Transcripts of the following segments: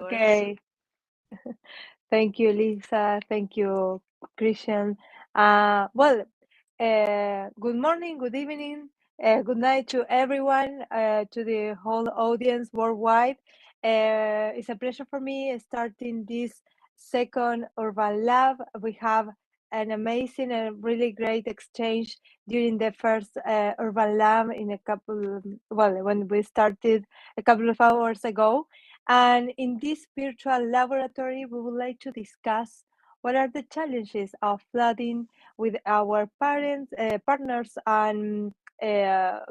Okay. Thank you, Lisa. Thank you, Christian. Good morning, good evening, good night to everyone, to the whole audience worldwide. It's a pleasure for me starting this second Urban Lab. We have an amazing and really great exchange during the first Urban Lab when we started a couple of hours ago. And in this virtual laboratory, we would like to discuss what are the challenges of flooding with our partners, and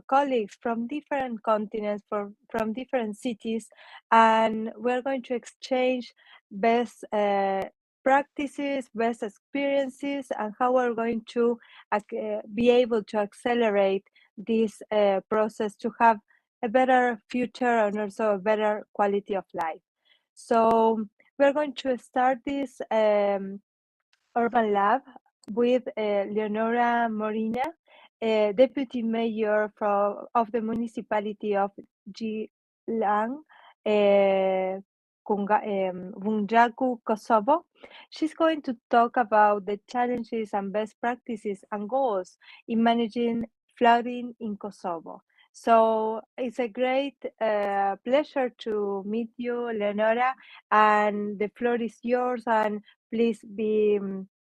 colleagues from different continents, from different cities. And we're going to exchange best practices, best experiences, and how we're going to be able to accelerate this process to have a better future and also a better quality of life. So we're going to start this Urban Lab with Leonora Morina, Deputy Mayor of the Municipality of Gilang, Bunjaku, Kosovo. She's going to talk about the challenges and best practices and goals in managing flooding in Kosovo. So it's a great pleasure to meet you, Leonora, and the floor is yours. And please be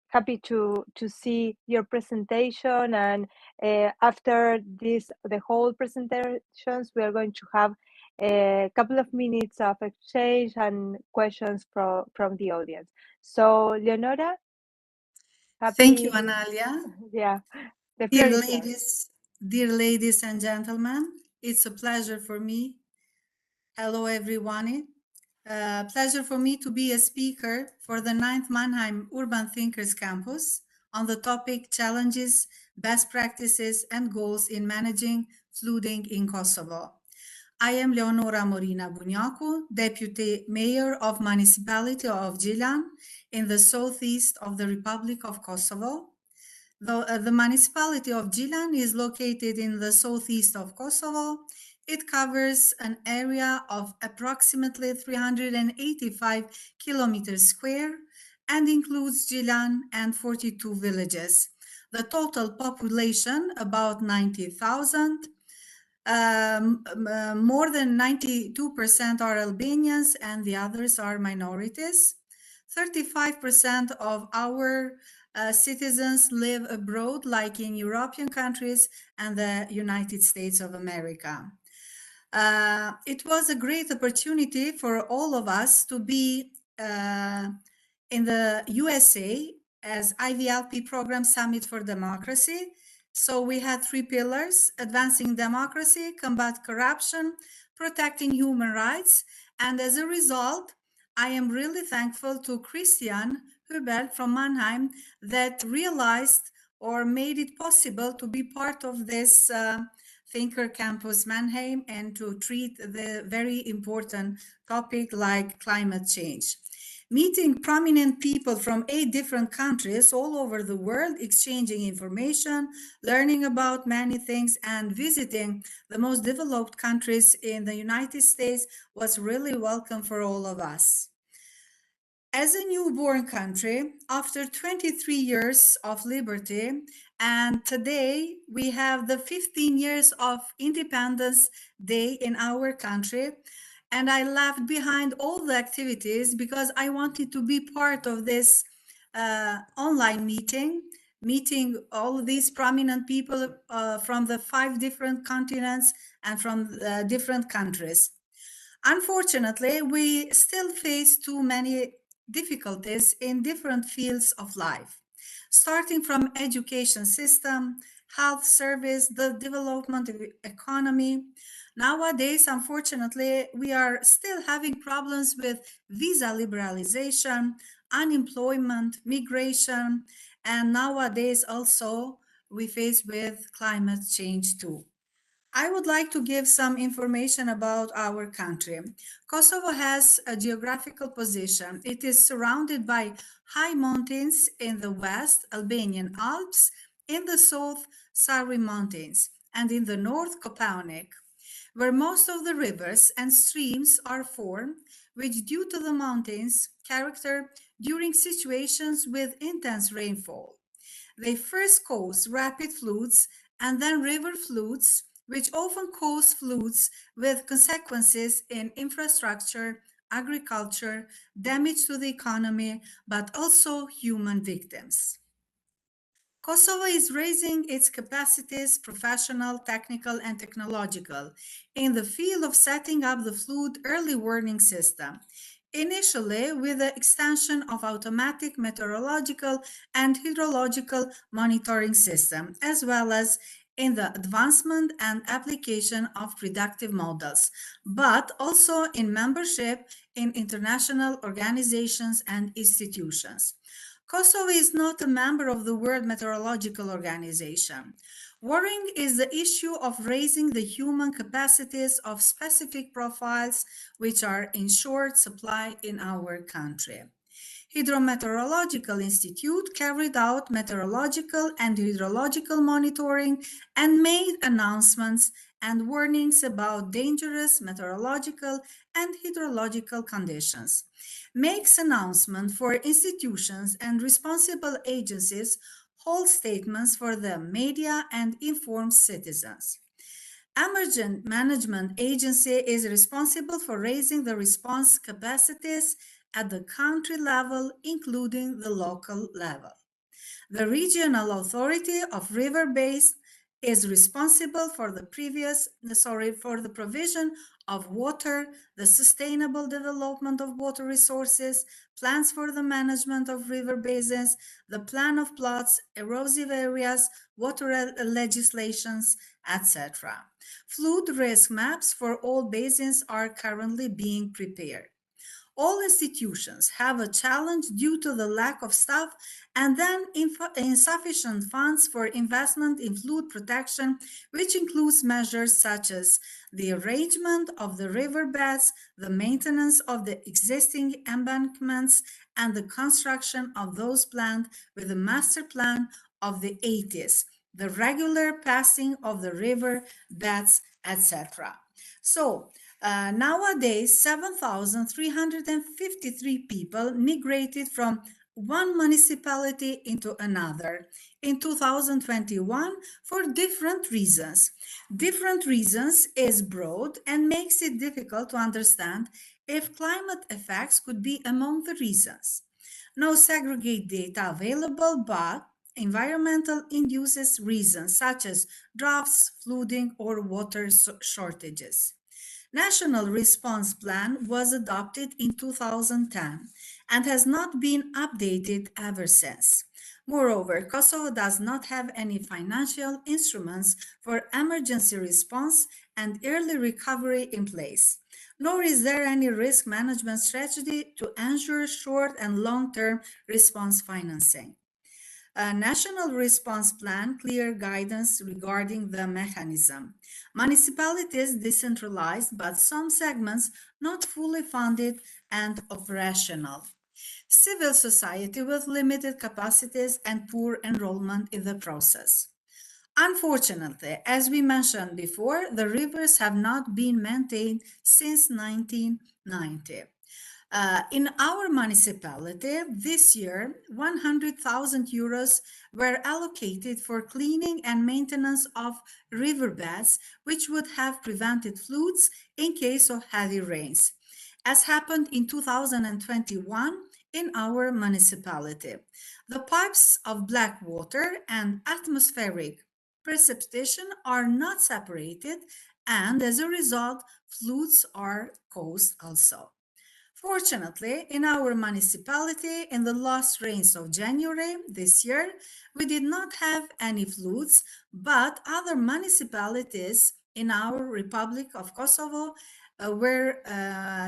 happy to see your presentation. And after the whole presentations, we are going to have a couple of minutes of exchange and questions from the audience. So, Leonora, happy. Thank you, Analia. Yeah, the floor Dear is yours. ladies and gentlemen, it's a pleasure for me. Hello, everyone. Pleasure for me to be a speaker for the 9th Mannheim Urban Thinkers Campus on the topic Challenges, Best Practices and Goals in Managing Flooding in Kosovo. I am Leonora Morina Bunjaku, Deputy Mayor of Municipality of Gilan in the southeast of the Republic of Kosovo. The municipality of Gilan is located in the southeast of Kosovo. It covers an area of approximately 385 kilometers square and includes Gilan and 42 villages. The total population, about 90,000. More than 92% are Albanians and the others are minorities. 35% of our citizens live abroad, like in European countries and the United States of America. It was a great opportunity for all of us to be in the USA as IVLP Program Summit for Democracy. So we had 3 pillars: advancing democracy, combat corruption, protecting human rights. And as a result, I am really thankful to Christian Hubert from Mannheim that realized or made it possible to be part of this Thinker Campus Mannheim and to treat the very important topic like climate change. Meeting prominent people from 8 different countries all over the world, exchanging information, learning about many things, and visiting the most developed countries in the United States was really welcome for all of us. As a newborn country, after 23 years of liberty, and today we have the 15 years of Independence Day in our country, and I left behind all the activities because I wanted to be part of this online meeting all these prominent people from the 5 different continents and from different countries. Unfortunately, we still face too many difficulties in different fields of life, starting from education system, health service, the development of economy. Nowadays, unfortunately, we are still having problems with visa liberalization, unemployment, migration, and nowadays also we face with climate change too. I would like to give some information about our country. Kosovo has a geographical position. It is surrounded by high mountains in the west, Albanian Alps, in the south, Sari Mountains, and in the north, Kopaonik, where most of the rivers and streams are formed. which due to the mountains' character during situations with intense rainfall. They first cause rapid floods and then river floods, which often cause floods with consequences in infrastructure, agriculture, damage to the economy, but also human victims. Kosovo is raising its capacities, professional, technical, and technological, in the field of setting up the flood early warning system, initially with the extension of automatic meteorological and hydrological monitoring system, as well as in the advancement and application of predictive models, but also in membership in international organizations and institutions. Kosovo is not a member of the World Meteorological Organization. Worrying is the issue of raising the human capacities of specific profiles which are in short supply in our country. Hydrometeorological Institute carried out meteorological and hydrological monitoring and made announcements and warnings about dangerous meteorological and hydrological conditions. Makes announcement for institutions and responsible agencies, hold statements for the media and informs citizens. Emergent Management Agency is responsible for raising the response capacities at the country level, including the local level. The Regional Authority of River Basin is responsible for the provision of water, the sustainable development of water resources, plans for the management of river basins, the plan of plots, erosive areas, water legislations, etc. Flood risk maps for all basins are currently being prepared. All institutions have a challenge due to the lack of staff and then insufficient funds for investment in flood protection, which includes measures such as the arrangement of the riverbeds, the maintenance of the existing embankments, and the construction of those planned with the master plan of the 80s, the regular passing of the river beds, etc. So, nowadays, 7,353 people migrated from one municipality into another in 2021 for different reasons. Different reasons is broad and makes it difficult to understand if climate effects could be among the reasons. No segregate data available, but environmental induces reasons such as droughts, flooding, or water shortages. National Response Plan was adopted in 2010 and has not been updated ever since. Moreover, Kosovo does not have any financial instruments for emergency response and early recovery in place, nor is there any risk management strategy to ensure short and long-term response financing. A national response plan, clear guidance regarding the mechanism. Municipalities decentralized, but some segments not fully funded and operational. Civil society with limited capacities and poor enrollment in the process. Unfortunately, as we mentioned before, the rivers have not been maintained since 1990. In our municipality, this year, 100,000 euros were allocated for cleaning and maintenance of riverbeds, which would have prevented floods in case of heavy rains, as happened in 2021 in our municipality. The pipes of black water and atmospheric precipitation are not separated, and as a result, floods are caused also. Fortunately, in our municipality, in the last rains of January this year, we did not have any floods, but other municipalities in our Republic of Kosovo were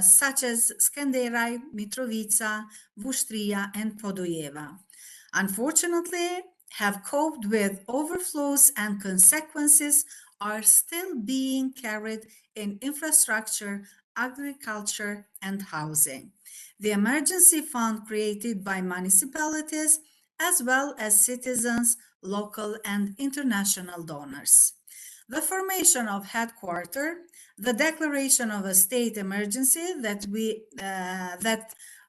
such as Skenderaj, Mitrovica, Vuštria, and Podujeva. Unfortunately, have coped with overflows and consequences are still being carried in infrastructure, agriculture, and housing. The emergency fund created by municipalities as well as citizens, local and international donors. The formation of headquarters, the declaration of a state emergency that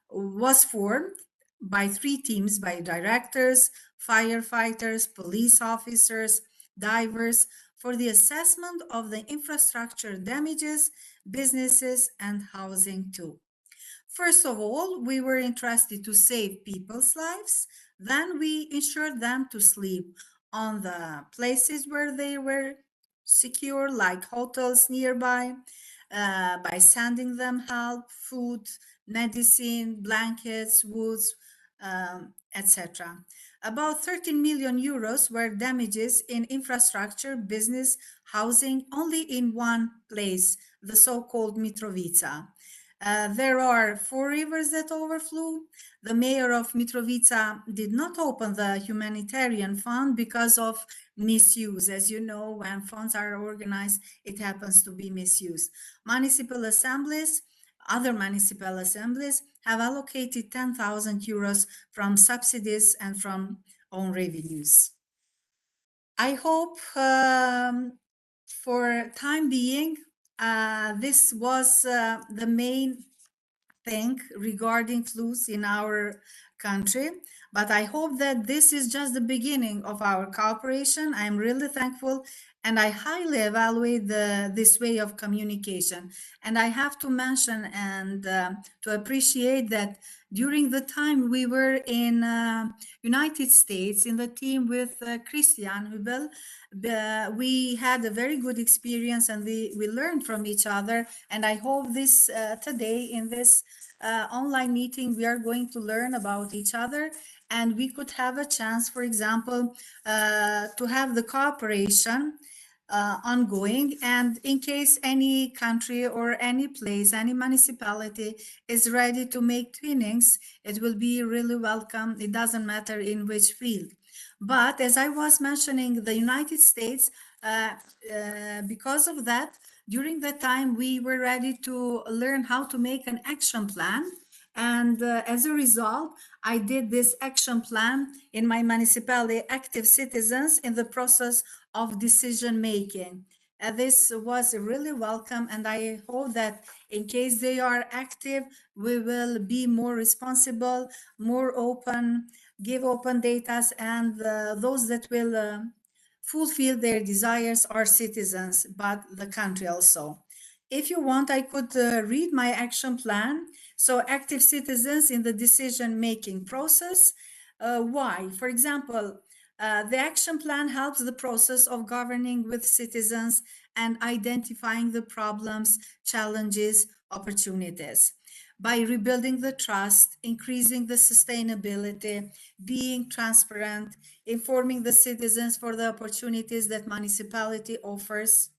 was formed by three teams, by directors, firefighters, police officers, divers, for the assessment of the infrastructure damages, businesses, and housing too. First of all, we were entrusted to save people's lives. Then we ensured them to sleep on the places where they were secure, like hotels nearby, by sending them help, food, medicine, blankets, woods, etc. About 13 million euros were damages in infrastructure, business, housing, only in one place, the so-called Mitrovica. There are four rivers that overflow. The mayor of Mitrovica did not open the humanitarian fund because of misuse. As you know, when funds are organized, it happens to be misused. Other municipal assemblies have allocated 10,000 euros from subsidies and from own revenues. I hope for time being, this was the main thing regarding flus in our country. But I hope that this is just the beginning of our cooperation. I'm really thankful and I highly evaluate this way of communication. And I have to mention and to appreciate that during the time we were in United States in the team with Christian Hubel, we had a very good experience and we learned from each other. And I hope this today in this online meeting, we are going to learn about each other and we could have a chance, for example, to have the cooperation ongoing. And in case any country or any place, any municipality is ready to make twinnings, it will be really welcome. It doesn't matter in which field. But as I was mentioning, the United States, because of that, during that time, we were ready to learn how to make an action plan. And as a result, I did this action plan in my municipality, active citizens in the process of decision making. This was really welcome, and I hope that in case they are active, we will be more responsible, more open, give open data, and those that will fulfill their desires are citizens, but the country also. If you want, I could read my action plan. So active citizens in the decision-making process. Why? For example, the action plan helps the process of governing with citizens and identifying the problems, challenges, opportunities. By rebuilding the trust, increasing the sustainability, being transparent, informing the citizens for the opportunities that municipality offers.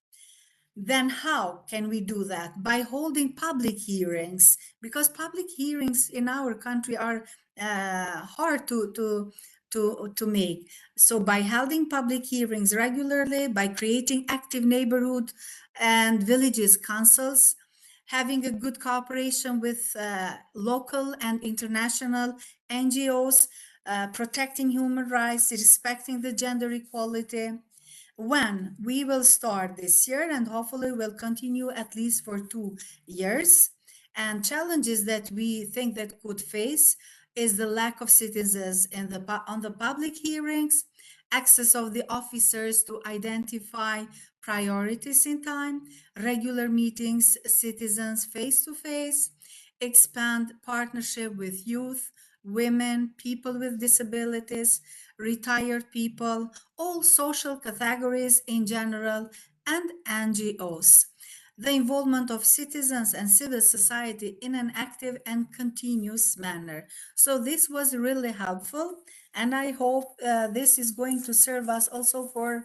Then how can we do that? By holding public hearings, because public hearings in our country are hard to make. So by holding public hearings regularly, by creating active neighborhood and villages councils, having a good cooperation with local and international NGOs, protecting human rights, respecting the gender equality. When we will start this year and hopefully will continue at least for 2 years. And challenges that we think that could face is the lack of citizens on the public hearings, access of the officers to identify priorities in time, regular meetings, citizens face to face, expand partnership with youth, women, people with disabilities, retired people, all social categories in general, and NGOs. The involvement of citizens and civil society in an active and continuous manner. So this was really helpful, and I hope this is going to serve us also for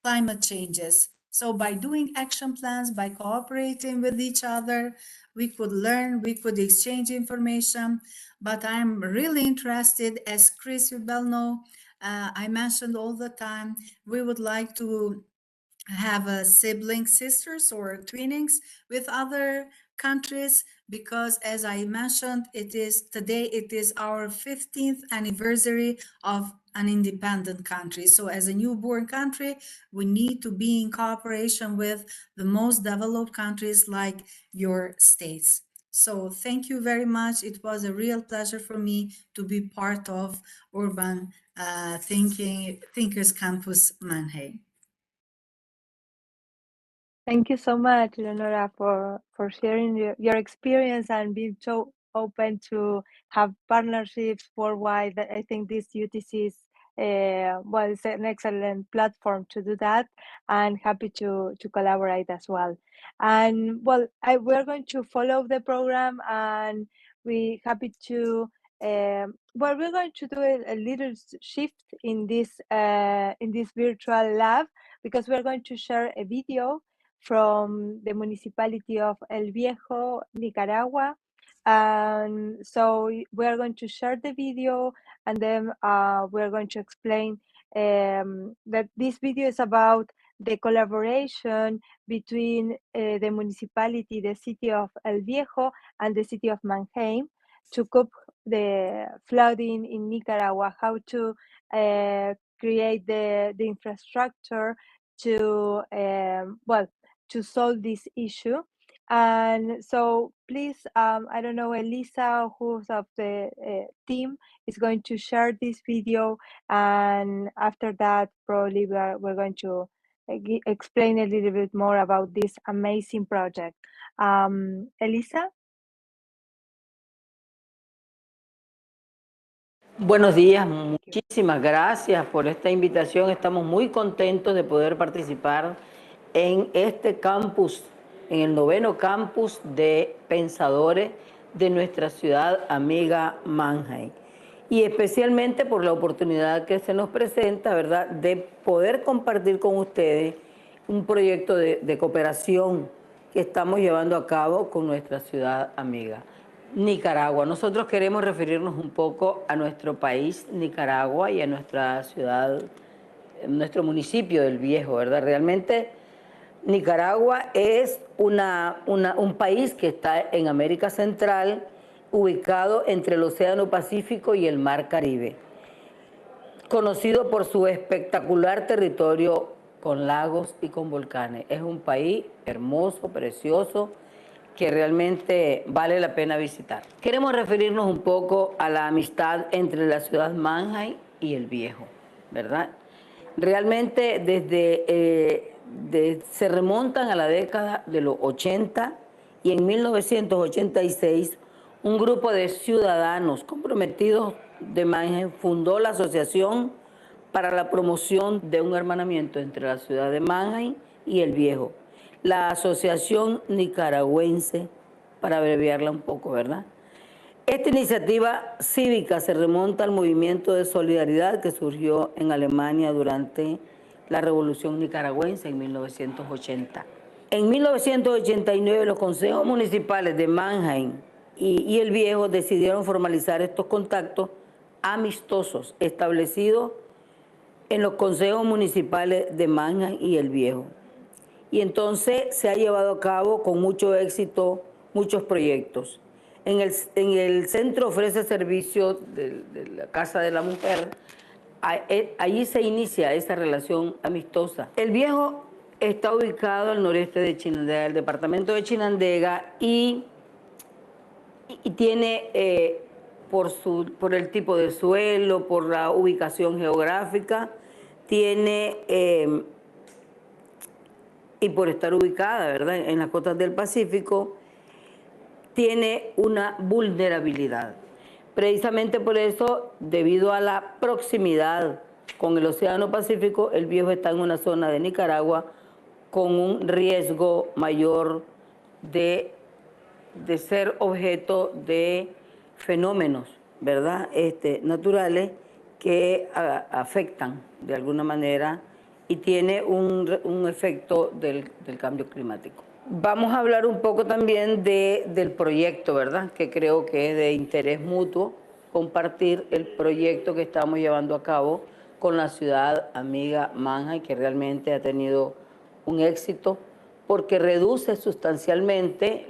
climate changes. So by doing action plans, by cooperating with each other, we could learn, we could exchange information. But I'm really interested, as Chris will know, I mentioned all the time, we would like to have a sibling sisters or twinnings with other countries because, as I mentioned, today it is our 15th anniversary of an independent country. So as a newborn country, we need to be in cooperation with the most developed countries like your states. So thank you very much. It was a real pleasure for me to be part of Urban Thinkers Campus Mannheim. Thank you so much, Leonora, for sharing your experience and being so open to have partnerships worldwide. I think this UTC is well, it's an excellent platform to do that, and happy to collaborate as well. And well, we're going to follow the program, and we happy to. Well, we're going to do a little shift in this virtual lab because we're going to share a video from the municipality of El Viejo, Nicaragua. And so we are going to share the video, and then we're going to explain that this video is about the collaboration between the municipality, the city of El Viejo, and the city of Mannheim to cope the flooding in Nicaragua, how to create the infrastructure to well, to solve this issue. And so please, I don't know, Elisa, who's of the team, is going to share this video. And after that, probably we're going to explain a little bit more about this amazing project. Elisa? Buenos días, muchísimas gracias por esta invitación. Estamos muy contentos de poder participar en este campus, en el 9º campus de pensadores de nuestra ciudad amiga Mannheim. Y especialmente por la oportunidad que se nos presenta, ¿verdad?, de poder compartir con ustedes un proyecto de cooperación que estamos llevando a cabo con nuestra ciudad amiga. Nicaragua. Nosotros queremos referirnos un poco a nuestro país, Nicaragua, y a nuestra ciudad, nuestro municipio del Viejo, ¿verdad? Realmente Nicaragua es un país que está en América Central, ubicado entre el Océano Pacífico y el Mar Caribe, conocido por su espectacular territorio con lagos y con volcanes. Es un país hermoso, precioso, que realmente vale la pena visitar. Queremos referirnos un poco a la amistad entre la ciudad Mannheim y el Viejo, ¿verdad? Realmente se remontan a la década de los 80 y en 1986 un grupo de ciudadanos comprometidos de Mannheim fundó la Asociación para la Promoción de un Hermanamiento entre la ciudad de Mannheim y el Viejo, la Asociación Nicaragüense, para abreviarla un poco, ¿verdad? Esta iniciativa cívica se remonta al movimiento de solidaridad que surgió en Alemania durante la Revolución Nicaragüense en 1980. En 1989 los consejos municipales de Mannheim y el Viejo decidieron formalizar estos contactos amistosos establecidos en los consejos municipales de Mannheim y el Viejo. Y entonces se ha llevado a cabo con mucho éxito muchos proyectos. En el centro ofrece servicio de la Casa de la Mujer. Allí se inicia esa relación amistosa. El Viejo está ubicado al noreste de Chinandega, el departamento de Chinandega, y tiene, por el tipo de suelo, por la ubicación geográfica, tiene... y por estar ubicada, ¿verdad?, en las costas del Pacífico, tiene una vulnerabilidad. Precisamente por eso, debido a la proximidad con el Océano Pacífico, el Viejo está en una zona de Nicaragua con un riesgo mayor de ser objeto de fenómenos, ¿verdad?, naturales que afectan de alguna manera y tiene un efecto del cambio climático. Vamos a hablar un poco también del proyecto, ¿verdad?, que creo que es de interés mutuo compartir el proyecto que estamos llevando a cabo con la ciudad amiga Mannheim, que realmente ha tenido un éxito porque reduce sustancialmente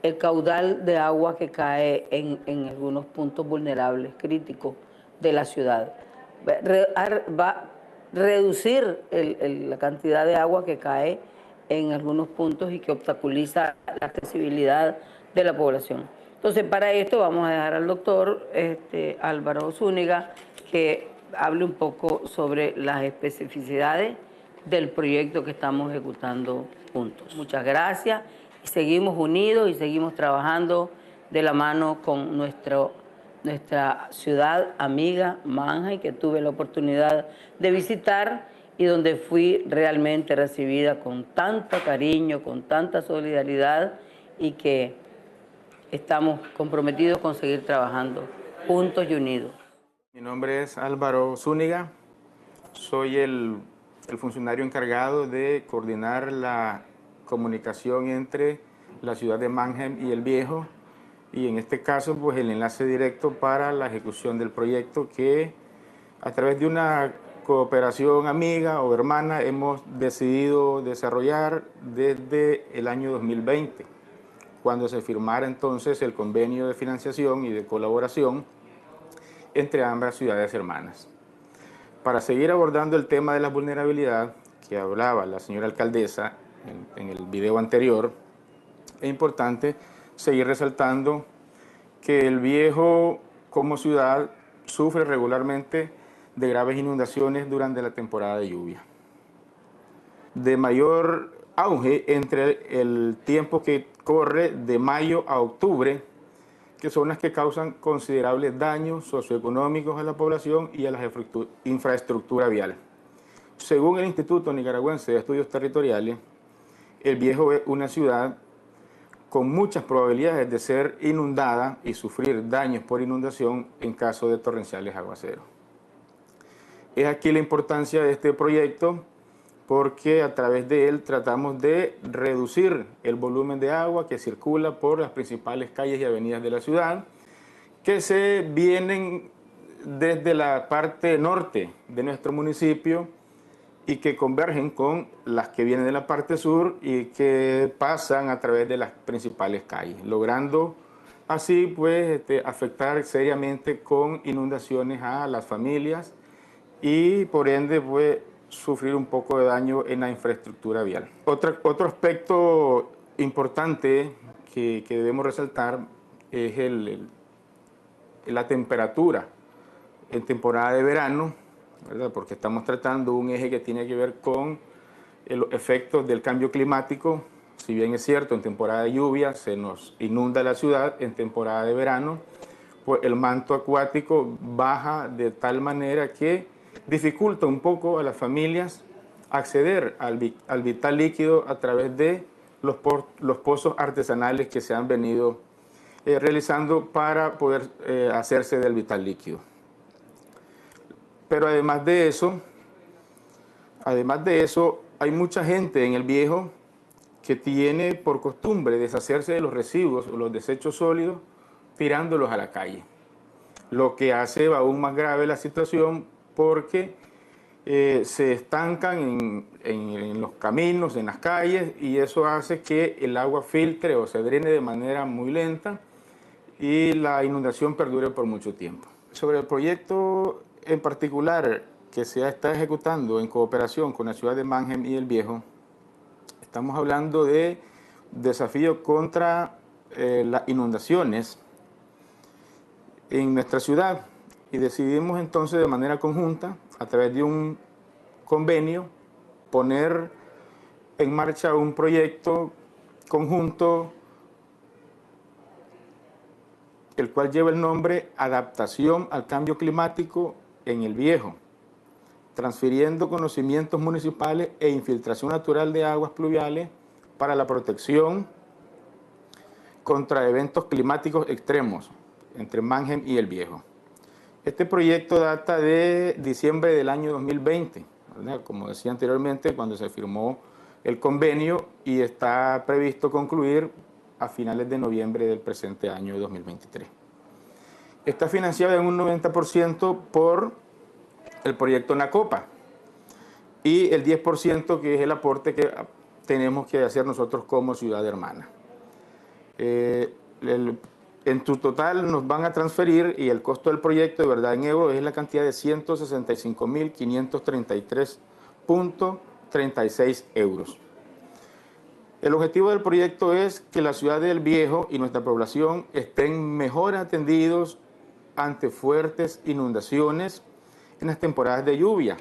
el caudal de agua que cae en algunos puntos vulnerables, críticos de la ciudad. Va a reducir la cantidad de agua que cae en algunos puntos y que obstaculiza la accesibilidad de la población. Entonces, para esto vamos a dejar al doctor Álvaro Zúñiga que hable un poco sobre las especificidades del proyecto que estamos ejecutando juntos. Muchas gracias y seguimos unidos y seguimos trabajando de la mano con nuestra ciudad amiga Mannheim, que tuve la oportunidad de visitar y donde fui realmente recibida con tanto cariño, con tanta solidaridad y que estamos comprometidos con seguir trabajando juntos y unidos. Mi nombre es Álvaro Zúñiga, soy el funcionario encargado de coordinar la comunicación entre la ciudad de Mannheim y el Viejo, y en este caso pues el enlace directo para la ejecución del proyecto que a través de una cooperación amiga o hermana hemos decidido desarrollar desde el año 2020, cuando se firmara entonces el convenio de financiación y de colaboración entre ambas ciudades hermanas. Para seguir abordando el tema de la vulnerabilidad que hablaba la señora alcaldesa en el video anterior, es importante seguir resaltando que el Viejo como ciudad sufre regularmente de graves inundaciones durante la temporada de lluvia. De mayor auge entre el tiempo que corre de mayo a octubre, que son las que causan considerables daños socioeconómicos a la población y a la infraestructura vial. Según el Instituto Nicaragüense de Estudios Territoriales, el Viejo es una ciudad con muchas probabilidades de ser inundada y sufrir daños por inundación en caso de torrenciales aguaceros. Es aquí la importancia de este proyecto porque a través de él tratamos de reducir el volumen de agua que circula por las principales calles y avenidas de la ciudad, que se vienen desde la parte norte de nuestro municipio y que convergen con las que vienen de la parte sur y que pasan a través de las principales calles, logrando así pues afectar seriamente con inundaciones a las familias y por ende pues sufrir un poco de daño en la infraestructura vial. Otro aspecto importante que debemos resaltar es la temperatura en temporada de verano, ¿verdad? Porque estamos tratando un eje que tiene que ver con los efectos del cambio climático. Si bien es cierto, en temporada de lluvia se nos inunda la ciudad, en temporada de verano pues el manto acuático baja de tal manera que dificulta un poco a las familias acceder al vital líquido a través de los pozos artesanales que se han venido realizando para poder hacerse del vital líquido. Pero además de eso, hay mucha gente en el Viejo que tiene por costumbre deshacerse de los residuos o los desechos sólidos tirándolos a la calle, lo que hace aún más grave la situación porque se estancan en los caminos, en las calles, y eso hace que el agua filtre o se drene de manera muy lenta y la inundación perdure por mucho tiempo. Sobre el proyecto en particular que se está ejecutando en cooperación con la ciudad de Mannheim y el Viejo, estamos hablando de desafíos contra las inundaciones en nuestra ciudad. Y decidimos entonces de manera conjunta, a través de un convenio, poner en marcha un proyecto conjunto, el cual lleva el nombre Adaptación al Cambio Climático en el Viejo, transfiriendo conocimientos municipales e infiltración natural de aguas pluviales para la protección contra eventos climáticos extremos entre Mannheim y el Viejo. Este proyecto data de diciembre del año 2020, ¿verdad? Como decía anteriormente, cuando se firmó el convenio, y está previsto concluir a finales de noviembre del presente año 2023. Está financiado en un 90% por el proyecto Nacopa y el 10% que es el aporte que tenemos que hacer nosotros como ciudad hermana. En tu total nos van a transferir, y el costo del proyecto de verdad en euros es la cantidad de 165.533.36 euros. El objetivo del proyecto es que la ciudad del Viejo y nuestra población estén mejor atendidos ante fuertes inundaciones en las temporadas de lluvia,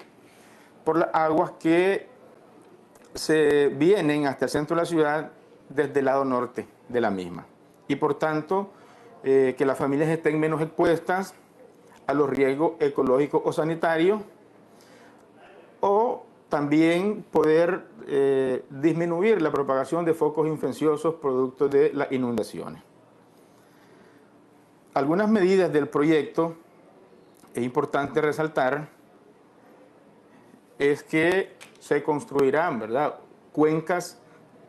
por las aguas que se vienen hasta el centro de la ciudad desde el lado norte de la misma. Y por tanto, que las familias estén menos expuestas a los riesgos ecológicos o sanitarios, o también poder disminuir la propagación de focos infecciosos producto de las inundaciones. Algunas medidas del proyecto, es importante resaltar, es que se construirán, ¿verdad?, cuencas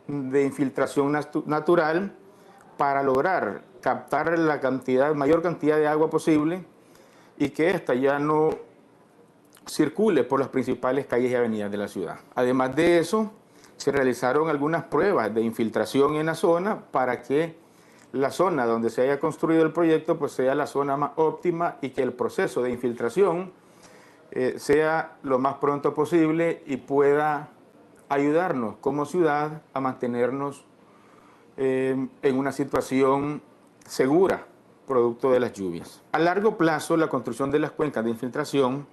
de infiltración natural para lograr captar la mayor cantidad de agua posible y que ésta ya no circule por las principales calles y avenidas de la ciudad. Además de eso, se realizaron algunas pruebas de infiltración en la zona para que la zona donde se haya construido el proyecto pues sea la zona más óptima y que el proceso de infiltración sea lo más pronto posible y pueda ayudarnos como ciudad a mantenernos en una situación segura producto de las lluvias. A largo plazo, la construcción de las cuencas de infiltración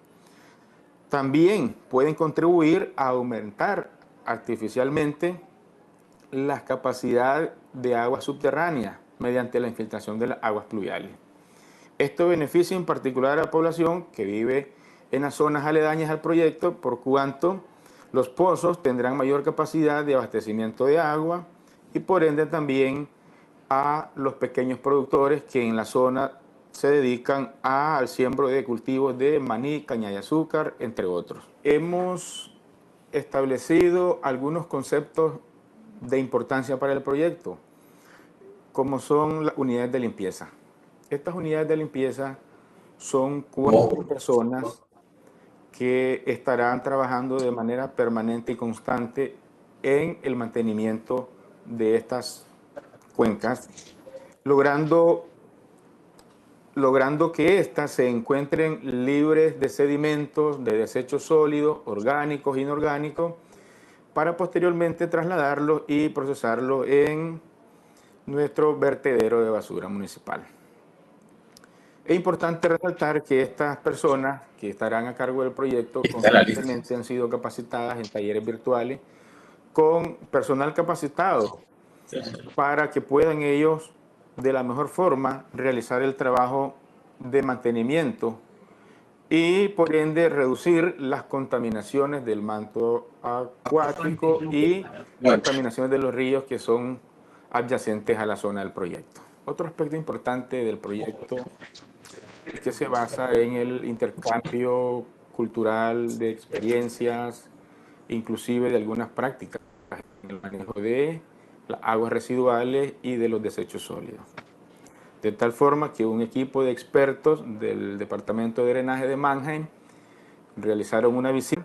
también pueden contribuir a aumentar artificialmente la capacidad de agua subterránea mediante la infiltración de las aguas pluviales. Esto beneficia en particular a la población que vive en las zonas aledañas al proyecto, por cuanto los pozos tendrán mayor capacidad de abastecimiento de agua y por ende también a los pequeños productores que en la zona se dedican al siembro de cultivos de maní, caña de azúcar, entre otros. Hemos establecido algunos conceptos de importancia para el proyecto, como son las unidades de limpieza. Estas unidades de limpieza son 4 personas que estarán trabajando de manera permanente y constante en el mantenimiento de estas cuencas, logrando que éstas se encuentren libres de sedimentos, de desechos sólidos, orgánicos, inorgánicos, para posteriormente trasladarlos y procesarlos en nuestro vertedero de basura municipal. Es importante resaltar que estas personas que estarán a cargo del proyecto constantemente han sido capacitadas en talleres virtuales con personal capacitado para que puedan ellos de la mejor forma realizar el trabajo de mantenimiento y por ende reducir las contaminaciones del manto acuático y contaminaciones de los ríos que son adyacentes a la zona del proyecto. Otro aspecto importante del proyecto es que se basa en el intercambio cultural de experiencias, inclusive de algunas prácticas en el manejo de las aguas residuales y de los desechos sólidos. De tal forma que un equipo de expertos del Departamento de Drenaje de Mannheim realizaron una visita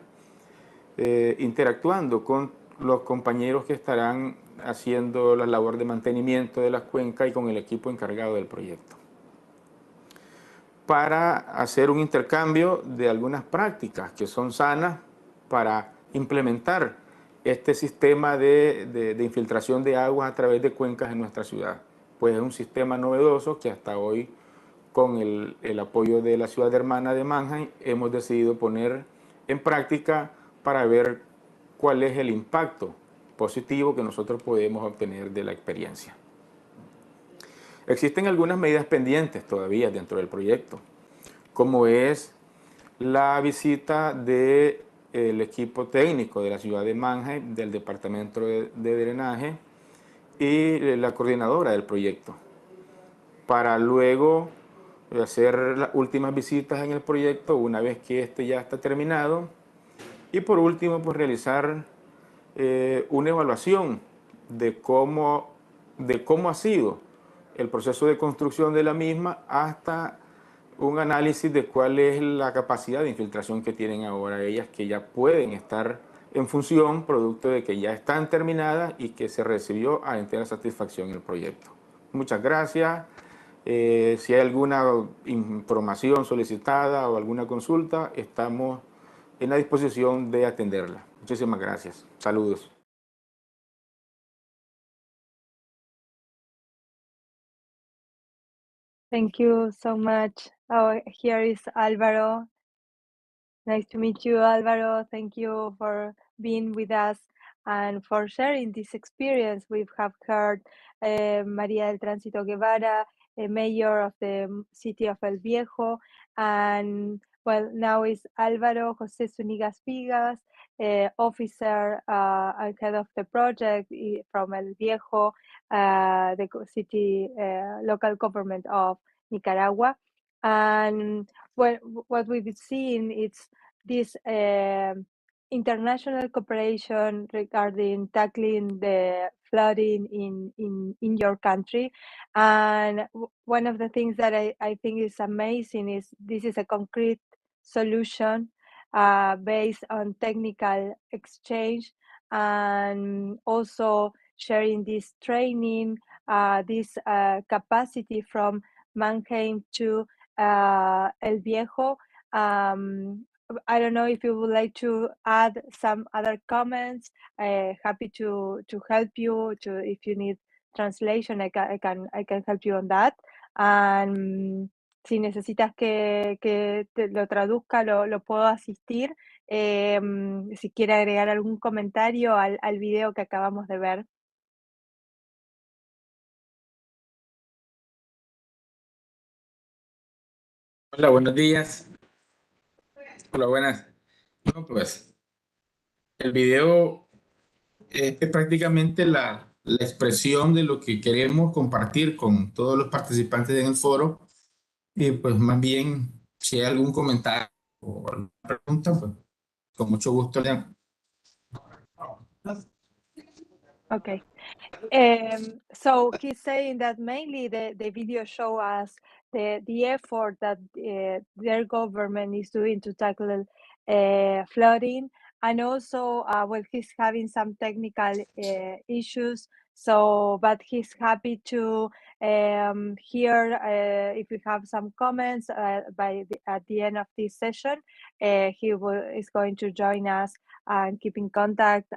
interactuando con los compañeros que estarán haciendo la labor de mantenimiento de las cuencas y con el equipo encargado del proyecto, para hacer un intercambio de algunas prácticas que son sanas para implementar este sistema de infiltración de aguas a través de cuencas en nuestra ciudad. Pues es un sistema novedoso que hasta hoy, con el apoyo de la ciudad hermana de Mannheim, hemos decidido poner en práctica para ver cuál es el impacto positivo que nosotros podemos obtener de la experiencia. Existen algunas medidas pendientes todavía dentro del proyecto, como es la visita del equipo técnico de la ciudad de Mannheim, del departamento de drenaje y la coordinadora del proyecto, para luego hacer las últimas visitas en el proyecto una vez que este ya está terminado y por último pues realizar una evaluación de cómo ha sido el proceso de construcción de la misma hasta un análisis de cuál es la capacidad de infiltración que tienen ahora ellas, que ya pueden estar en función, producto de que ya están terminadas y que se recibió a entera satisfacción el proyecto. Muchas gracias. Si hay alguna información solicitada o alguna consulta, estamos en la disposición de atenderla. Muchísimas gracias. Saludos. Thank you so much. Oh, here is Álvaro. Nice to meet you, Álvaro. Thank you for being with us and for sharing this experience. We have heard María del Tránsito Guevara, a mayor of the city of El Viejo, and well, now is Álvaro José Zúñiga Vigas, officer and head of the project from El Viejo, the city local government of Nicaragua. And what we've seen is this international cooperation regarding tackling the flooding in your country. And one of the things that I think is amazing is this is a concrete solution based on technical exchange and also sharing this training, this capacity from Mannheim to El Viejo. I don't know if you would like to add some other comments. Happy to help you. If you need translation, I can help you on that. And si necesitas que te lo traduzca, lo puedo asistir. Si quiere agregar algún comentario al video que acabamos de ver. Hola, buenos días. Hola, buenas. Bueno, pues el video es prácticamente la expresión de lo que queremos compartir con todos los participantes en el foro. Y pues más bien, si hay algún comentario o alguna pregunta, pues con mucho gusto le. Okay. So he's saying that mainly the video show us the effort that their government is doing to tackle flooding, and also well, he's having some technical issues. So, but he's happy to hear if we have some comments at the end of this session. Is going to join us and keep in contact.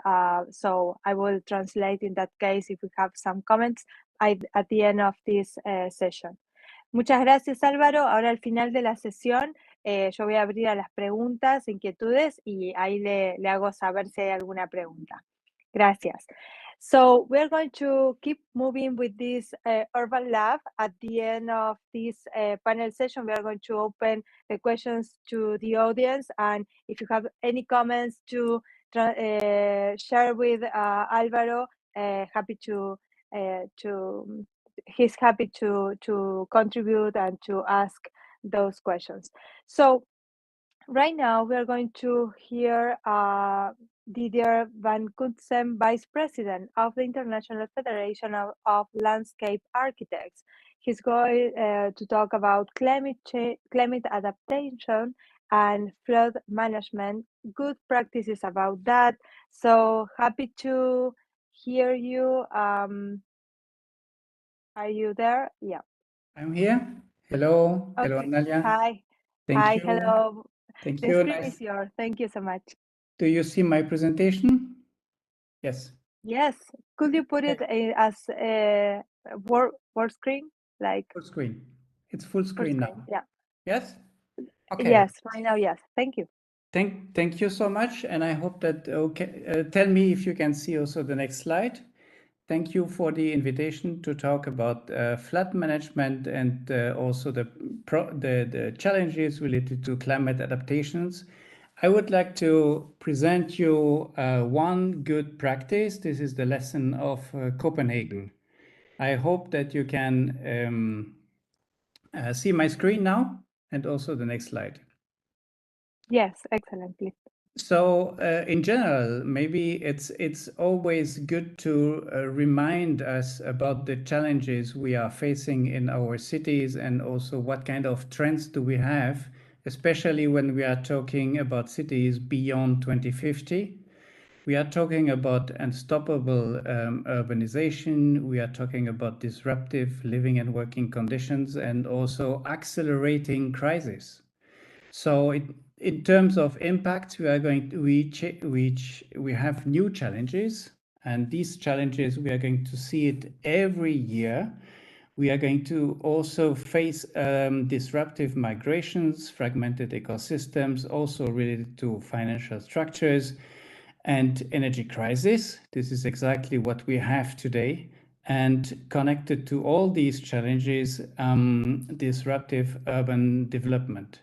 So I will translate in that case if we have some comments at the end of this session. Muchas gracias, Álvaro. Ahora al final de la sesión, yo voy a abrir a las preguntas, inquietudes y ahí le hago saber si hay alguna pregunta. Gracias. So we're going to keep moving with this urban lab. At the end of this panel session, we are going to open the questions to the audience. And if you have any comments to share with Álvaro, he's happy to contribute and to ask those questions. So right now we are going to hear Didier Van Kutsem, Vice President of the International Federation of Landscape Architects. He's going to talk about climate adaptation and flood management, good practices about that. So happy to hear you. Are you there? Yeah. I'm here. Hello. Okay. Hello, Analia. Hi. Thank Hi. you. Hello. Thank The you. screen Nice. is yours. Thank you so much. Do you see my presentation? Yes. Yes. Could you put it as a word screen? Like Full screen. It's full screen now. Yeah. Yes? Okay. Yes. Right now, yes. Thank you. Thank you so much. And I hope that, tell me if you can see also the next slide. Thank you for the invitation to talk about flood management and also the challenges related to climate adaptations. I would like to present you one good practice. This is the lesson of Copenhagen. I hope that you can see my screen now and also the next slide. Yes, excellently. So in general, maybe it's always good to remind us about the challenges we are facing in our cities and also what kind of trends do we have, especially when we are talking about cities beyond 2050. We are talking about unstoppable urbanization. We are talking about disruptive living and working conditions, and also accelerating crisis. So in terms of impacts, we are going to we have new challenges, and these challenges we are going to see it every year. We are going to also face disruptive migrations, fragmented ecosystems, also related to financial structures and energy crisis. This is exactly what we have today. And connected to all these challenges, disruptive urban development.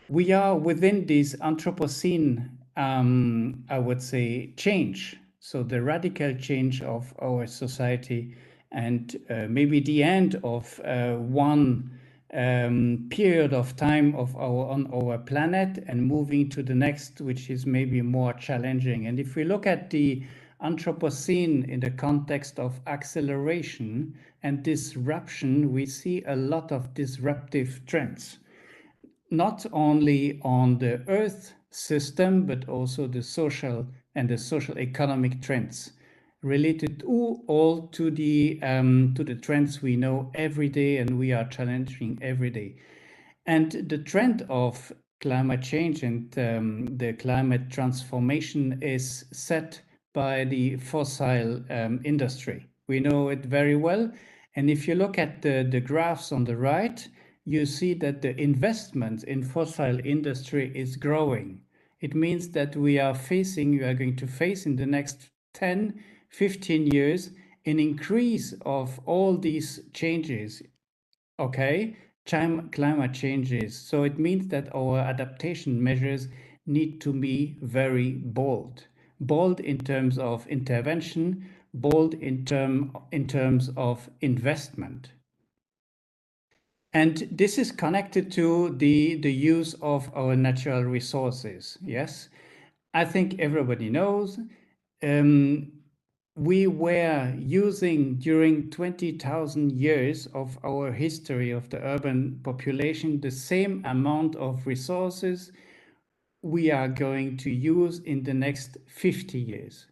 We are within this Anthropocene, I would say, change. So the radical change of our society, and maybe the end of one period of time on our planet, and moving to the next, which is maybe more challenging. And if we look at the Anthropocene in the context of acceleration and disruption, we see a lot of disruptive trends, not only on the Earth system, but also the social and the social economic trends related to the trends we know every day and we are challenging every day. And the trend of climate change and the climate transformation is set by the fossil industry. We know it very well. And if you look at the graphs on the right, you see that the investment in fossil industry is growing. It means that we are going to face in the next 10, 15 years an increase of all these changes, okay? Climate changes. So it means that our adaptation measures need to be very bold. Bold in terms of intervention, bold in terms of investment. And this is connected to the use of our natural resources. Yes, I think everybody knows we were using during 20,000 years of our history of the urban population the same amount of resources we are going to use in the next 50 years.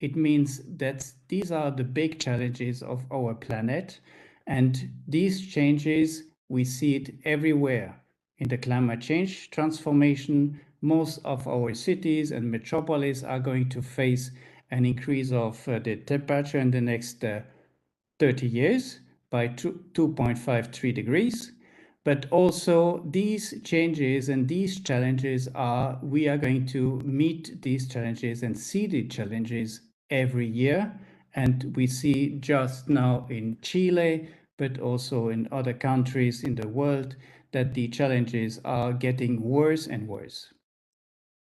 It means that these are the big challenges of our planet, and these changes, we see it everywhere. In the climate change transformation, most of our cities and metropolis are going to face an increase of the temperature in the next 30 years by 2.53 degrees. But also these changes and these challenges we are going to meet these challenges and see the challenges every year. And we see just now in Chile, but also in other countries in the world, that the challenges are getting worse and worse.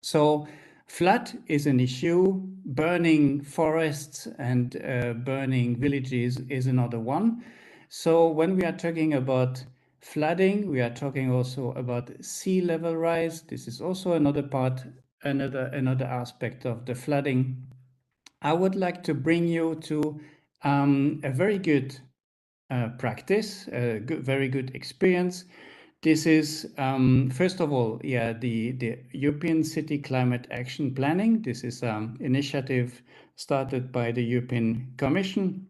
So flood is an issue, burning forests and burning villages is another one. So when we are talking about flooding, we are talking also about sea level rise. This is also another part, another aspect of the flooding. I would like to bring you to a very good practice, a very good experience. This is, first of all, the European City Climate Action Planning. This is an initiative started by the European Commission.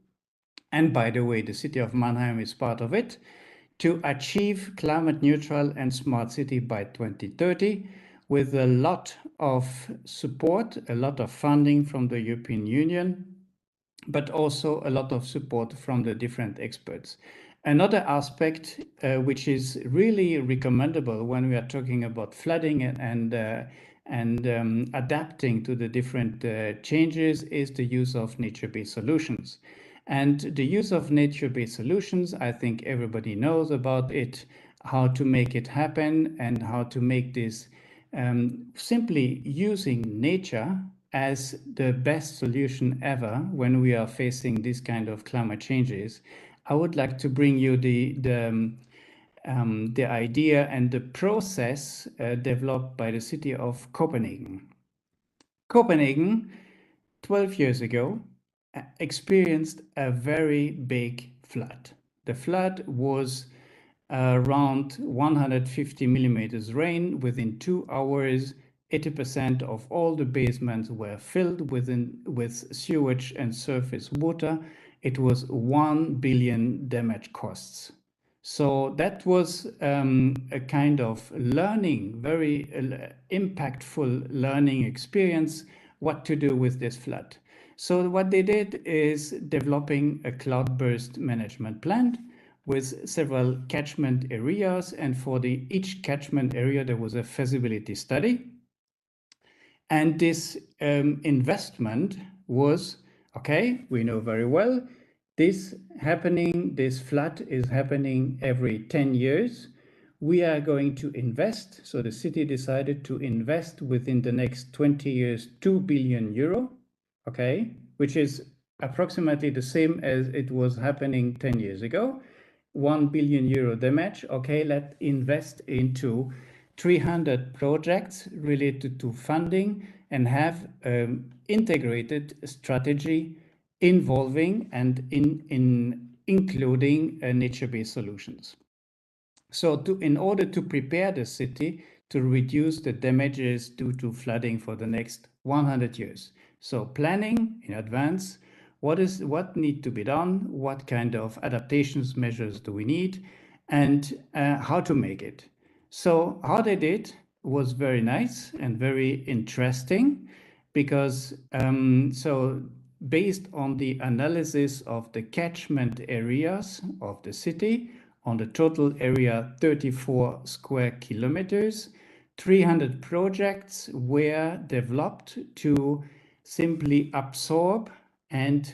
And by the way, the city of Mannheim is part of it, to achieve climate neutral and smart city by 2030, with a lot of support, a lot of funding from the European Union, but also a lot of support from the different experts. Another aspect which is really recommendable when we are talking about flooding and adapting to the different changes is the use of nature-based solutions. And the use of nature-based solutions, I think everybody knows about it, how to make it happen and how to make this simply using nature as the best solution ever when we are facing this kind of climate changes. I would like to bring you the idea and the process developed by the city of Copenhagen. Copenhagen, 12 years ago, experienced a very big flood. The flood was around 150 millimeters rain within 2 hours 80% of all the basements were filled with sewage and surface water. It was 1 billion damage costs. So that was a kind of learning, very impactful learning experience, what to do with this flood. So what they did is developing a cloudburst management plan with several catchment areas, and for each catchment area there was a feasibility study. And this investment was, okay, we know very well, this flood is happening every 10 years. We are going to invest. So the city decided to invest within the next 20 years, 2 billion euro, okay, which is approximately the same as it was happening 10 years ago. 1 billion euro damage. Okay, let's invest into 300 projects related to funding and have integrated strategy involving and including nature-based solutions. So in order to prepare the city to reduce the damages due to flooding for the next 100 years. So planning in advance, what need to be done, what kind of adaptations measures do we need, and how to make it. So how they did was very nice and very interesting, because so based on the analysis of the catchment areas of the city, on the total area 34 square kilometers, 300 projects were developed to simply absorb and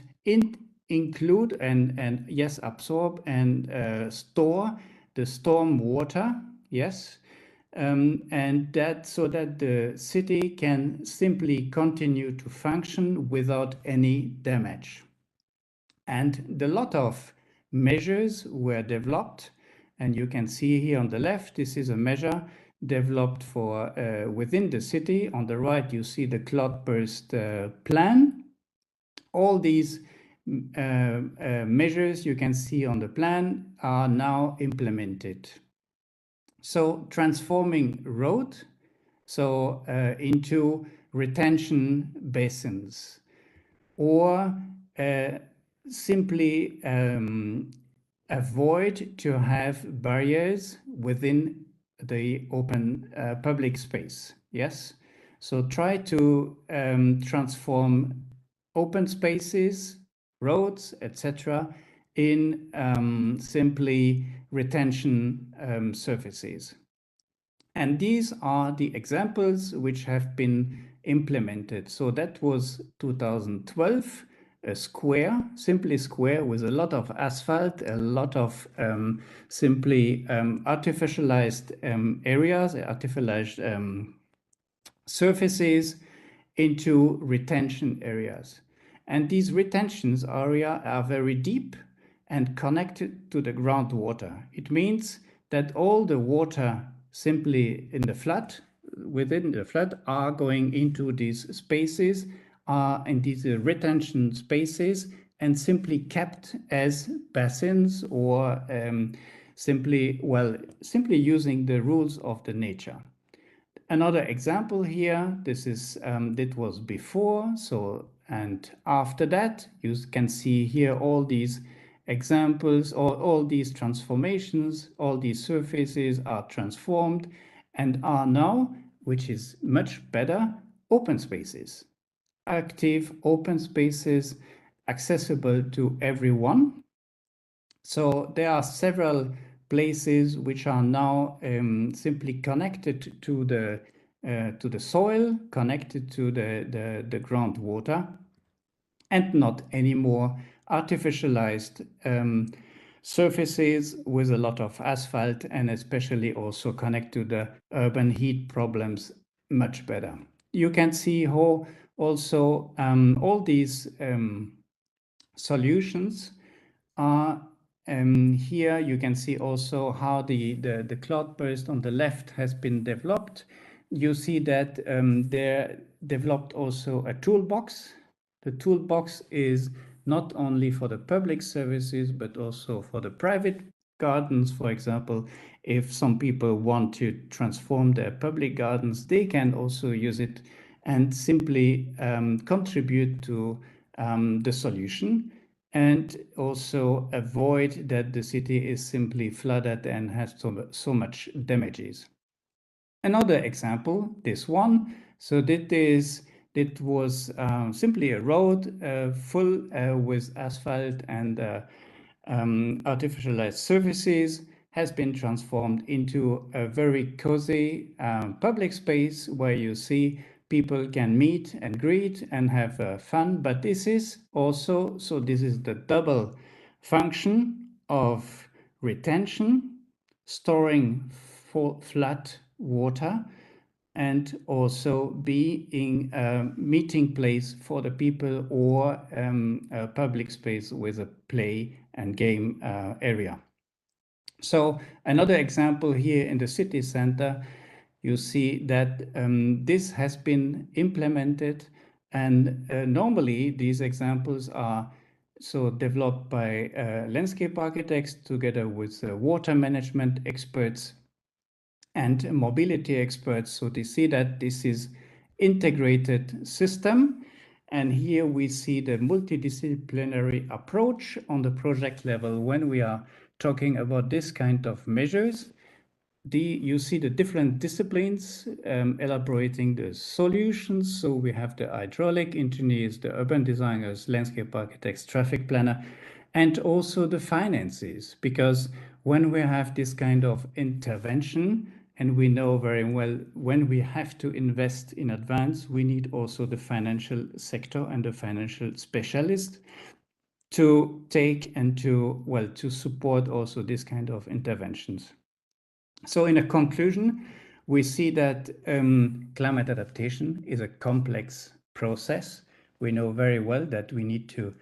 include and yes, absorb and store the storm water, yes, and that so that the city can simply continue to function without any damage. And a lot of measures were developed, and you can see here on the left, this is a measure developed for within the city. On the right, you see the cloudburst plan. All these measures you can see on the plan are now implemented. So transforming road into retention basins, or simply avoid to have barriers within the open public space. Yes, so try to transform open spaces, roads, etc., in simply retention surfaces. And these are the examples which have been implemented. So that was 2012, a square, simply square with a lot of asphalt, a lot of simply artificialized areas, artificialized surfaces into retention areas. And these retentions area are very deep and connected to the groundwater. It means that all the water simply in the flood, within the flood, are going into these spaces, are in these retention spaces, and simply kept as basins, or simply using the rules of the nature. Another example here, this is that was before, so and after that, you can see here all these examples, or all these transformations, all these surfaces are transformed and are now, which is much better, open spaces, active open spaces, accessible to everyone. So there are several places which are now simply connected to the soil, connected to the groundwater, and not anymore artificialized surfaces with a lot of asphalt, and especially also connect to the urban heat problems much better. You can see how also all these solutions are here. You can see also how the cloudburst on the left has been developed. You see that they developed also a toolbox. The toolbox is not only for the public services, but also for the private gardens, for example. If some people want to transform their public gardens, they can also use it and simply contribute to the solution, and also avoid that the city is simply flooded and has so much damages. Another example, this one. So that was simply a road full with asphalt and artificialized surfaces, has been transformed into a very cozy public space where you see people can meet and greet and have fun. But this is also, so this is the double function of retention, storing flood water, and also being a meeting place for the people, or a public space with a play and game area. So another example here in the city center, you see that this has been implemented, and normally these examples are so developed by landscape architects together with water management experts and mobility experts. So they see that this is integrated system. And here we see the multidisciplinary approach on the project level. When we are talking about this kind of measures, you see the different disciplines elaborating the solutions. So we have the hydraulic engineers, the urban designers, landscape architects, traffic planner, and also the finances. Because when we have this kind of intervention, and we know very well when we have to invest in advance, we need also the financial sector and the financial specialist to take and to support also this kind of interventions. So in a conclusion, we see that climate adaptation is a complex process. We know very well that we need to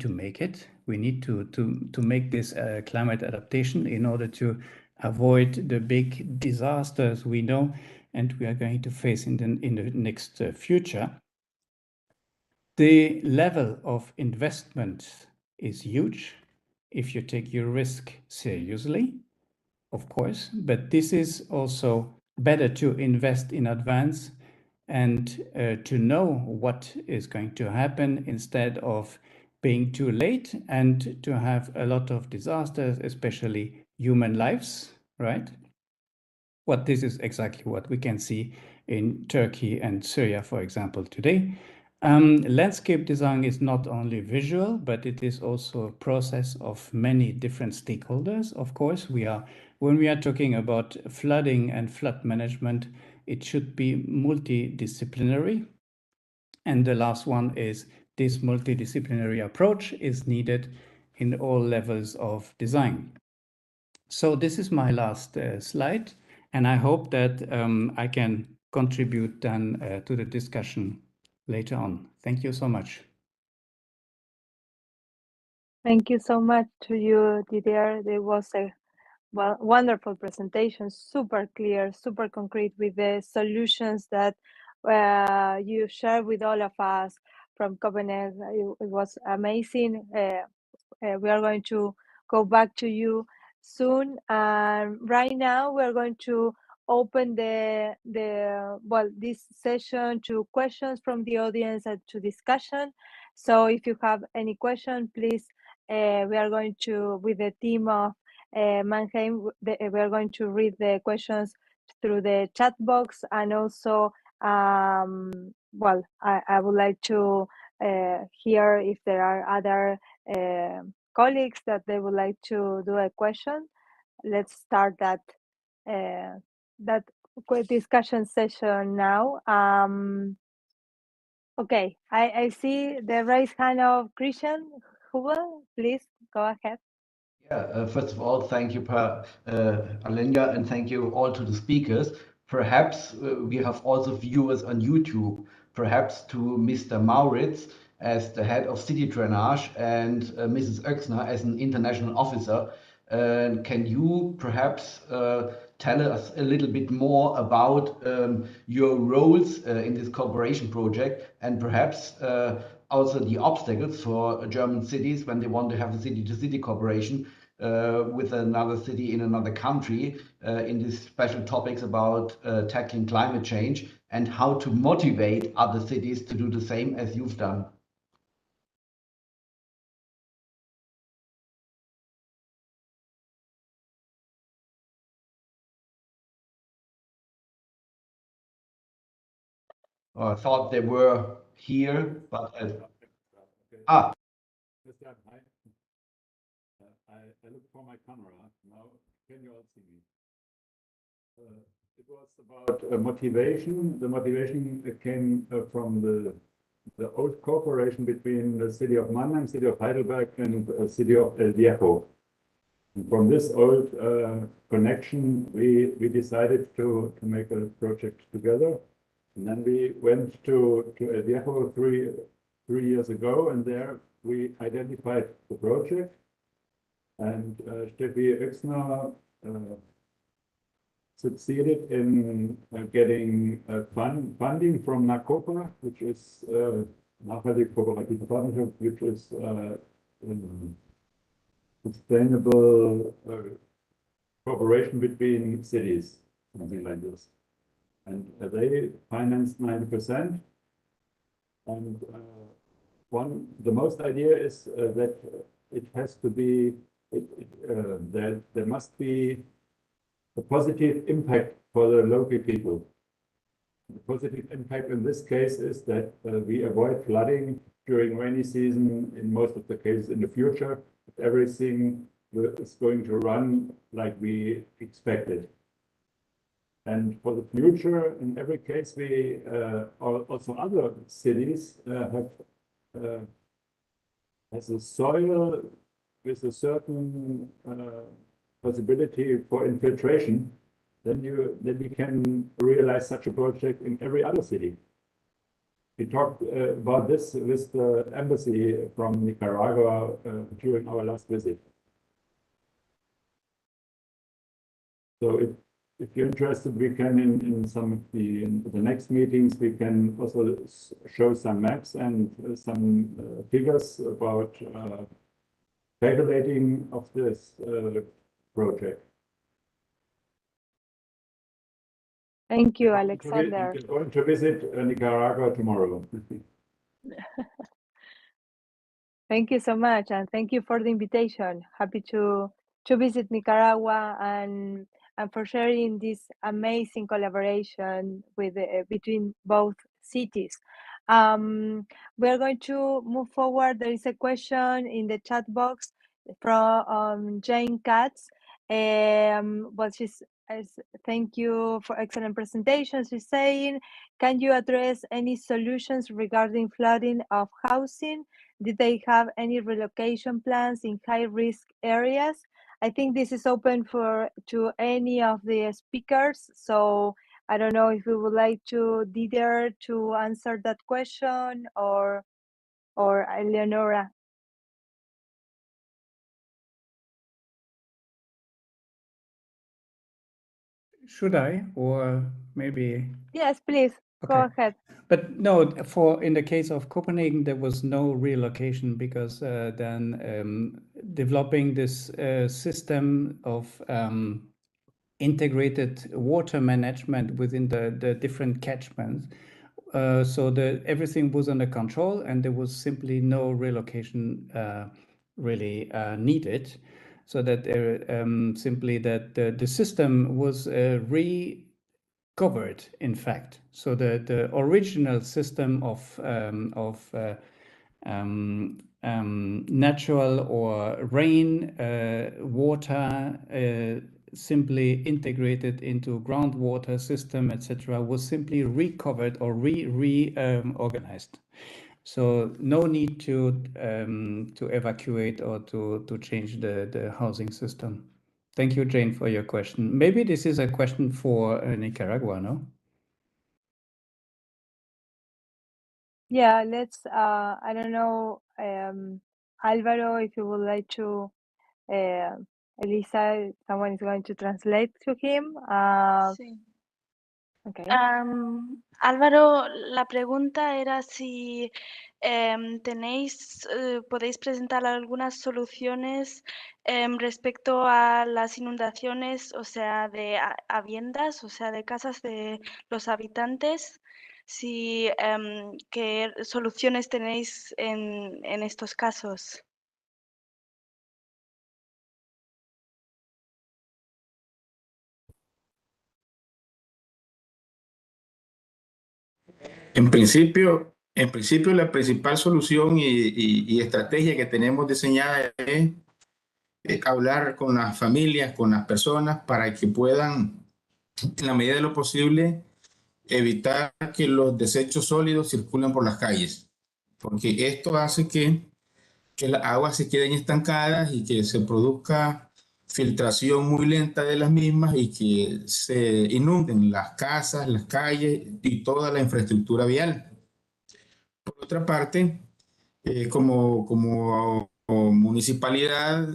make it. We need to make this climate adaptation in order to avoid the big disasters we know and we are going to face in the next future. The level of investment is huge if you take your risk seriously, of course, but this is also better to invest in advance and to know what is going to happen instead of being too late and to have a lot of disasters, especially human lives, right? What this is exactly what we can see in Turkey and Syria, for example, today. Landscape design is not only visual, but it is also a process of many different stakeholders. Of course, when we are talking about flooding and flood management, it should be multidisciplinary. And the last one is this multidisciplinary approach is needed in all levels of design. So this is my last slide, and I hope that I can contribute then to the discussion later on. Thank you so much. Thank you so much to you, Didier. There was a wonderful presentation, super clear, super concrete, with the solutions that you shared with all of us from Copenhagen. It was amazing. We are going to go back to you soon. And right now we are going to open this session to questions from the audience and to discussion. So if you have any question, please, we are going to, with the team of Mannheim, we are going to read the questions through the chat box. And also, I would like to hear if there are other colleagues that they would like to do a question. Let's start that discussion session now. Okay, I see the raised hand of Christian Hubel. Please go ahead. Yeah, first of all, thank you, Alenka, and thank you all to the speakers. Perhaps we have also viewers on YouTube, perhaps to Mr. Mauritz as the head of city drainage and Mrs. Oechsner as an international officer. Can you perhaps tell us a little bit more about your roles in this cooperation project, and perhaps also the obstacles for German cities when they want to have a city-to-city cooperation? with another city in another country in these special topics about tackling climate change and how to motivate other cities to do the same as you've done. I thought they were here, but I look for my camera now. Can you all see me? It was about motivation. The motivation came from the old cooperation between the city of Mannheim, city of Heidelberg, and the city of El Viejo. And from this old connection, we decided to make a project together. And then we went to El Viejo three years ago, and there we identified the project. And Steffi Oechsner succeeded in getting funding from NACOPA, which is Nachhaltige Kooperative Partnership, which is sustainable cooperation between cities, something like this. And they financed 90%. And the most idea is that it has to be, there must be a positive impact for the local people. The positive impact in this case is that we avoid flooding during rainy season in most of the cases in the future. Everything is going to run like we expected. And for the future, in every case, we also other cities have has a soil with a certain possibility for infiltration, then we can realize such a project in every other city. We talked about this with the embassy from Nicaragua during our last visit. So if you're interested, we can in some of the next meetings, we can also show some maps and some figures about calculating of this project. Thank you, Alexander. I'm going to visit Nicaragua tomorrow. Thank you so much, and thank you for the invitation. Happy to visit Nicaragua and for sharing this amazing collaboration with between both cities. We are going to move forward. There is a question in the chat box from Jane Katz. What she's thank you for excellent presentation. She's saying, can you address any solutions regarding flooding of housing? Did they have any relocation plans in high-risk areas? I think this is open to any of the speakers. So I don't know if we would like to Didier to answer that question or Eleonora. Should I, or maybe? Yes, please. Okay. Go ahead. But no, in the case of Copenhagen, there was no relocation because then developing this system of integrated water management within the different catchments. So everything was under control, and there was simply no relocation really needed. So that simply that the system was recovered, in fact. So the original system of natural or rain water simply integrated into groundwater system, etc., was simply recovered or reorganized. So no need to evacuate or to change the housing system. Thank you, Jane, for your question. Maybe this is a question for Nicaragua, no? Yeah, let's, I don't know, Alvaro, if you would like to, Elisa, someone is going to translate to him. Sí. Okay. Álvaro, la pregunta era si podéis presentar algunas soluciones respecto a las inundaciones, o sea, de habiendas, o sea, de casas de los habitantes. Si, ¿qué soluciones tenéis en estos casos? En principio la principal solución y estrategia que tenemos diseñada es hablar con las familias, con las personas, para que puedan, en la medida de lo posible, evitar que los desechos sólidos circulen por las calles, porque esto hace que las aguas se queden estancadas y que se produzca filtración muy lenta de las mismas y que se inunden las casas, las calles y toda la infraestructura vial. Por otra parte, como municipalidad,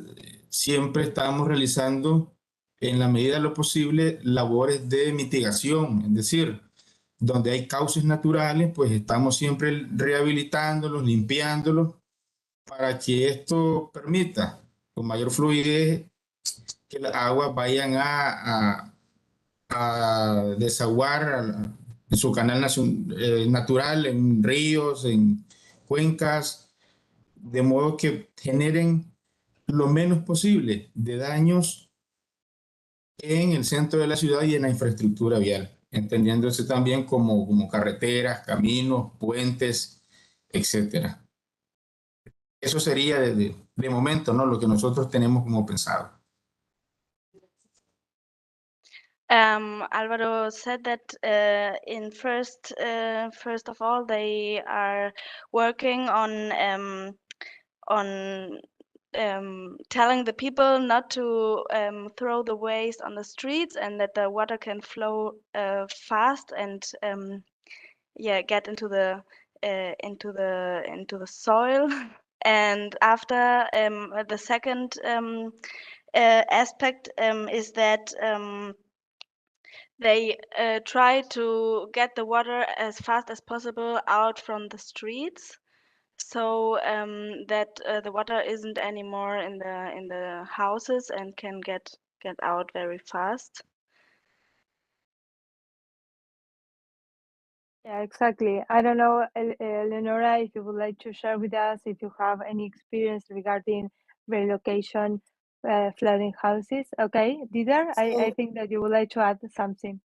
siempre estamos realizando, en la medida de lo posible, labores de mitigación, es decir, donde hay cauces naturales, pues estamos siempre rehabilitándolos, limpiándolos, para que esto permita con mayor fluidez que las aguas vayan a desaguar en su canal natural, en ríos, en cuencas, de modo que generen lo menos posible de daños en el centro de la ciudad y en la infraestructura vial, entendiéndose también como carreteras, caminos, puentes, etcétera. Eso sería de momento, ¿no?, lo que nosotros tenemos como pensado. Álvaro said that first of all, they are working on telling the people not to throw the waste on the streets, and that the water can flow fast and get into the soil. And after the second aspect is that they try to get the water as fast as possible out from the streets, so that the water isn't anymore in the houses and can get out very fast. Yeah, exactly. I don't know, Leonora, if you would like to share with us if you have any experience regarding relocation, flooding houses. Okay, Didar, I think that you would like to add something.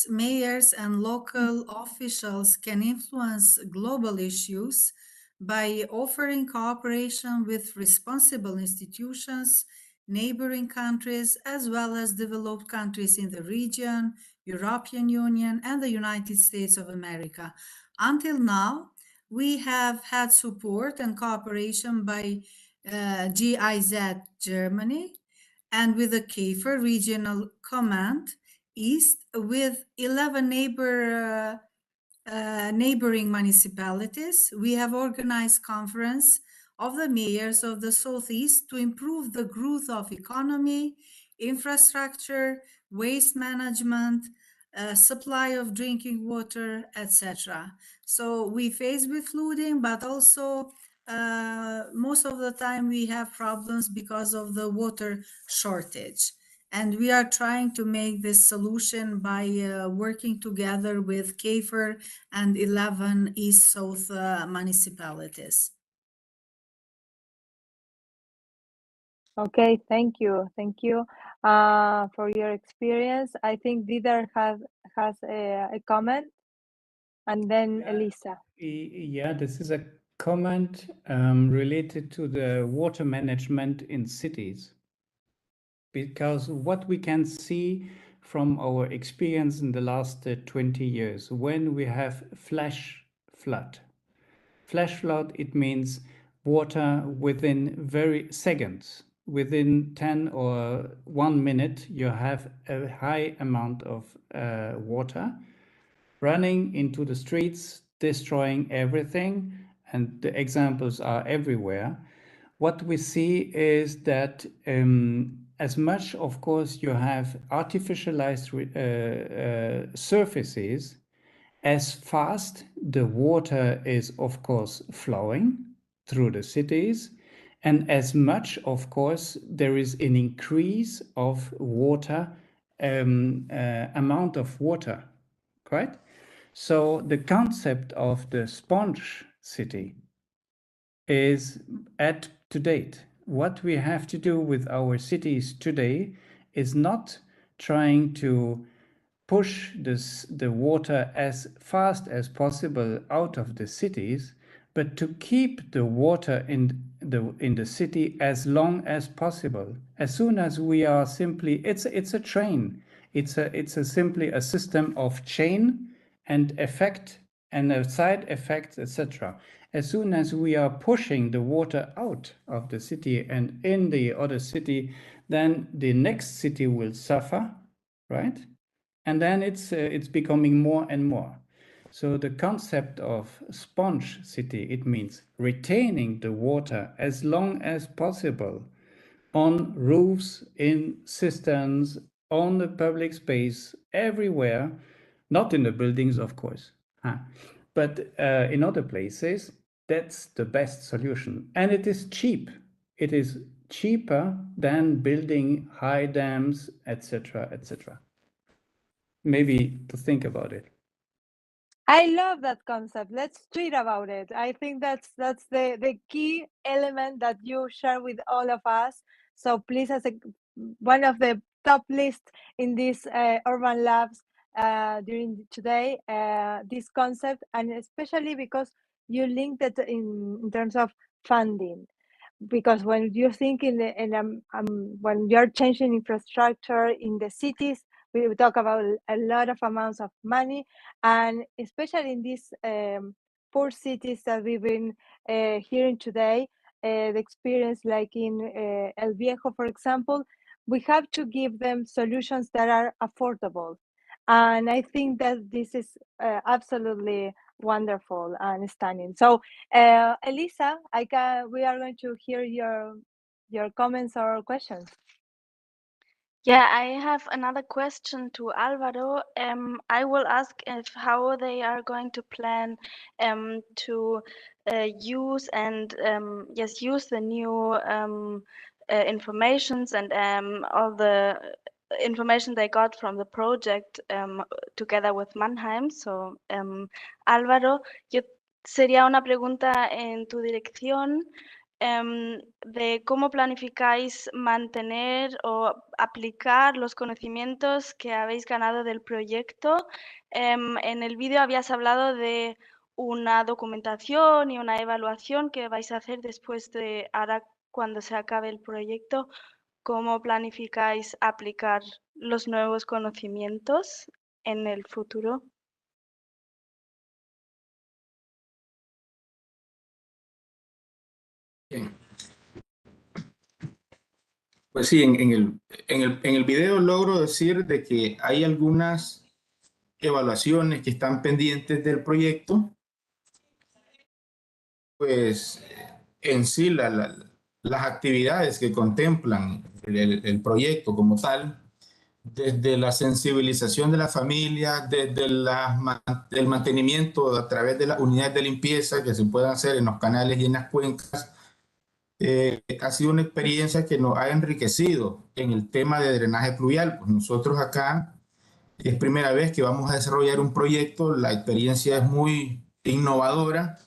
Mayors and local officials can influence global issues by offering cooperation with responsible institutions, neighboring countries, as well as developed countries in the region, European Union, and the United States of America. Until now, we have had support and cooperation by GIZ Germany, and with the KFOR Regional Command East, with 11 neighboring municipalities. We have organized conference of the mayors of the Southeast to improve the growth of economy, infrastructure, waste management, supply of drinking water, etc. So we face with flooding, but also most of the time we have problems because of the water shortage. And we are trying to make this solution by working together with KFOR and 11 East-South municipalities. Okay, thank you for your experience. I think Didar has a comment, and then Elisa. Yeah, this is a comment related to the water management in cities. Because what we can see from our experience in the last 20 years, when we have flash flood, it means water within very seconds, within 10 or 1 minute, you have a high amount of water running into the streets, destroying everything, and the examples are everywhere. What we see is that as much, of course, you have artificialized surfaces, as fast the water is, of course, flowing through the cities, and as much, of course, there is an increase of water, amount of water, right? So the concept of the sponge city is to date. What we have to do with our cities today is not trying to push the water as fast as possible out of the cities, but to keep the water in the city as long as possible. As soon as we are simply, it's a train. It's simply a system of chain and effect and a side effects, etc. As soon as we are pushing the water out of the city and in the other city, then the next city will suffer, right? And then it's becoming more and more. So the concept of sponge city, it means retaining the water as long as possible on roofs, in cisterns, on the public space, everywhere, not in the buildings, of course, but in other places. That's the best solution. And it is cheap. It is cheaper than building high dams, etc., etc. Maybe to think about it. I love that concept. Let's tweet about it. I think that's the key element that you share with all of us. So please, as one of the top list in these urban labs during today, this concept, and especially because you linked it in terms of funding. Because when you think when you're changing infrastructure in the cities, we talk about a lot of amounts of money, and especially in these poor cities that we've been hearing today, the experience like in El Viejo, for example, we have to give them solutions that are affordable. And I think that this is absolutely wonderful and stunning. So, Elisa, we are going to hear your comments or questions. Yeah, I have another question to Alvaro. I will ask if how they are going to plan to use and use the new informations and all the information they got from the project together with Mannheim. So, Álvaro, sería una pregunta en tu dirección. De cómo planificáis mantener o aplicar los conocimientos que habéis ganado del proyecto. En el vídeo habías hablado de una documentación y una evaluación que vais a hacer después de ahora cuando se acabe el proyecto. ¿Cómo planificáis aplicar los nuevos conocimientos en el futuro? Bien. Pues sí, en el video logro decir de que hay algunas evaluaciones que están pendientes del proyecto. Pues en sí las actividades que contemplan el proyecto como tal, desde la sensibilización de la familia, desde el mantenimiento a través de las unidades de limpieza que se puedan hacer en los canales y en las cuencas, ha sido una experiencia que nos ha enriquecido en el tema de drenaje pluvial. Pues nosotros acá es primera vez que vamos a desarrollar un proyecto, la experiencia es muy innovadora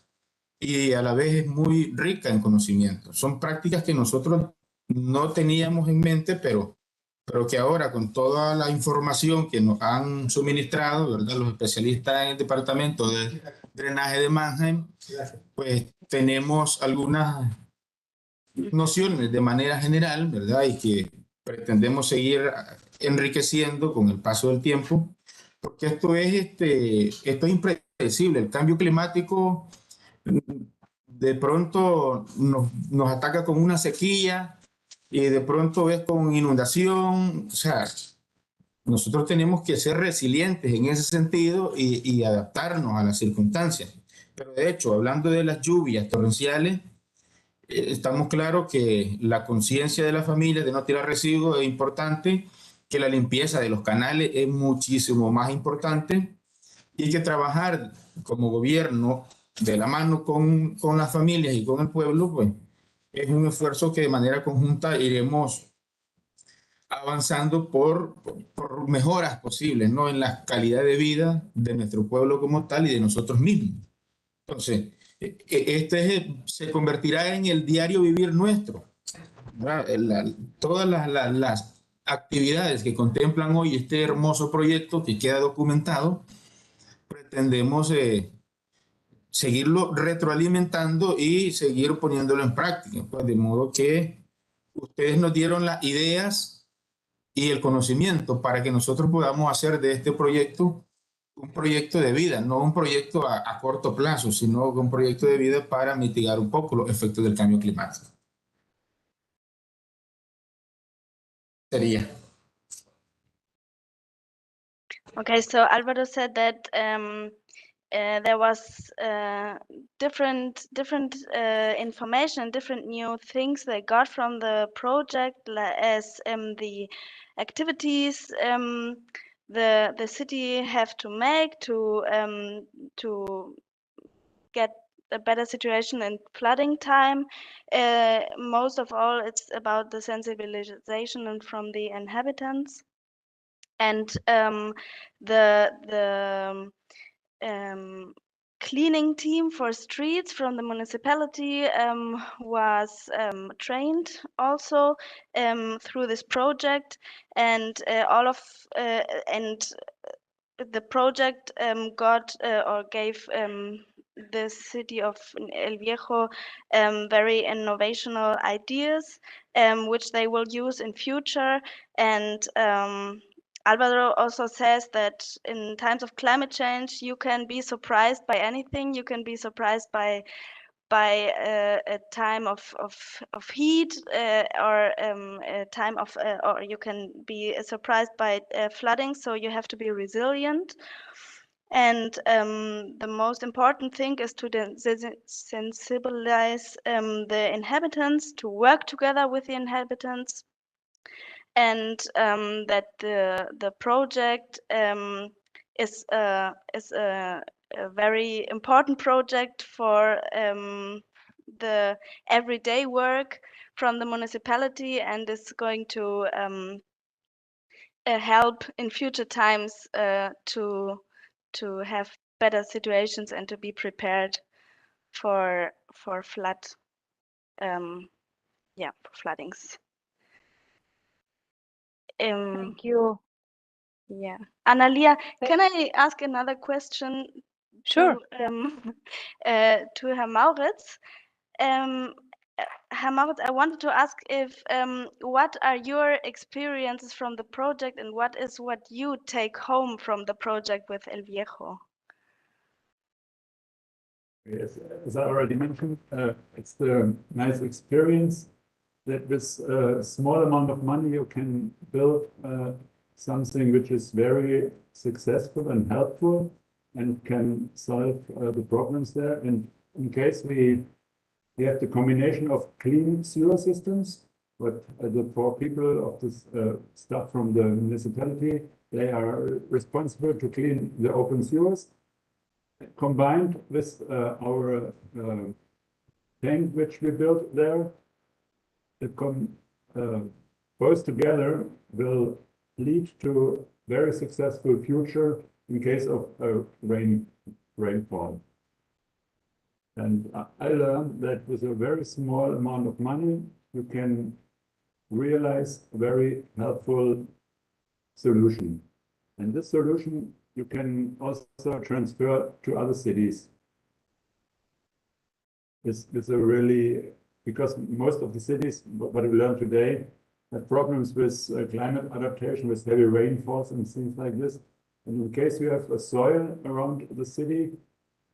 y a la vez es muy rica en conocimiento. Son prácticas que nosotros no teníamos en mente, pero que ahora con toda la información que nos han suministrado, ¿verdad?, los especialistas en el departamento de drenaje de Mannheim, pues tenemos algunas nociones de manera general, ¿verdad?, y que pretendemos seguir enriqueciendo con el paso del tiempo, porque esto es impredecible. El cambio climático de pronto nos ataca con una sequía y de pronto es con inundación. O sea, nosotros tenemos que ser resilientes en ese sentido y adaptarnos a las circunstancias. Pero de hecho, hablando de las lluvias torrenciales, estamos claros que la conciencia de la familia de no tirar residuos es importante, que la limpieza de los canales es muchísimo más importante y que trabajar como gobierno de la mano con las familias y con el pueblo, pues es un esfuerzo que de manera conjunta iremos avanzando por mejoras posibles, ¿no? En la calidad de vida de nuestro pueblo como tal y de nosotros mismos. Entonces, se convertirá en el diario vivir nuestro. Todas las actividades que contemplan hoy este hermoso proyecto que queda documentado, pretendemos seguirlo retroalimentando y seguir poniéndolo en práctica. Pues, de modo que ustedes nos dieron las ideas y el conocimiento para que nosotros podamos hacer de este proyecto un proyecto de vida, no un proyecto a corto plazo, sino un proyecto de vida para mitigar un poco los efectos del cambio climático. Sería. Okay, so Alvaro said that there was different information, different new things they got from the project, as the activities the city have to make to get a better situation in flooding time. Most of all, it's about the sensibilization and from the inhabitants. And the cleaning team for streets from the municipality was trained also through this project, and the project got or gave the city of El Viejo very innovational ideas which they will use in future. And Alvaro also says that in times of climate change, you can be surprised by anything. You can be surprised by a time of heat or a time of or you can be surprised by flooding. So you have to be resilient. And the most important thing is to sensibilize the inhabitants, to work together with the inhabitants, and that the project is a very important project for the everyday work from the municipality, and is going to help in future times to have better situations and to be prepared for flood for floodings. Thank you. Yeah, Analia, can I ask another question? Sure. To Herr Mauritz. Herr Mauritz, I wanted to ask if what are your experiences from the project, and what you take home from the project with El Viejo? Yes, as I already mentioned, it's the nice experience that with a small amount of money you can build something which is very successful and helpful and can solve the problems there. And in case we have the combination of clean sewer systems, but the poor people of this staff from the municipality, they are responsible to clean the open sewers, combined with our tank which we built there. Both together will lead to very successful future in case of rainfall. And I learned that with a very small amount of money, you can realize a very helpful solution. And this solution you can also transfer to other cities. This is a really, because most of the cities, what we learned today, have problems with climate adaptation, with heavy rainfalls and things like this. And in case you have a soil around the city,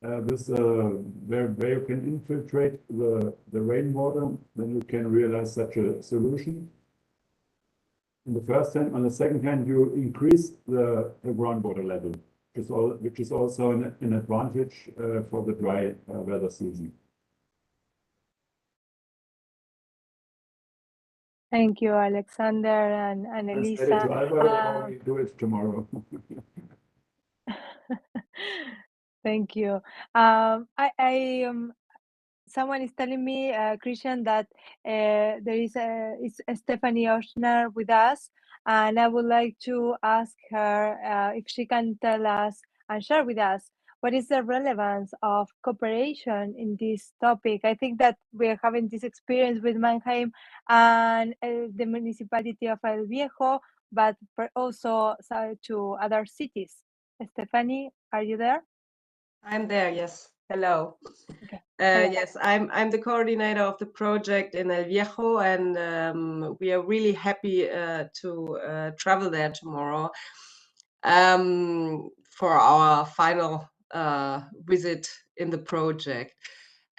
where you can infiltrate the rainwater, then you can realize such a solution. On the first hand, on the second hand, you increase the groundwater level, which is also an advantage for the dry weather season. Thank you, Alexander and Translate it Elisa. to Alvaro, or we do it tomorrow. Thank you. Someone is telling me, Christian, that there is Stephanie Oshner with us, and I would like to ask her if she can tell us and share with us what is the relevance of cooperation in this topic. I think that we're having this experience with Mannheim and the municipality of El Viejo, but also to other cities. Stephanie, are you there? I'm there, yes. Hello. Okay. Hello. Yes, I'm the coordinator of the project in El Viejo, and we are really happy to travel there tomorrow for our final visit in the project.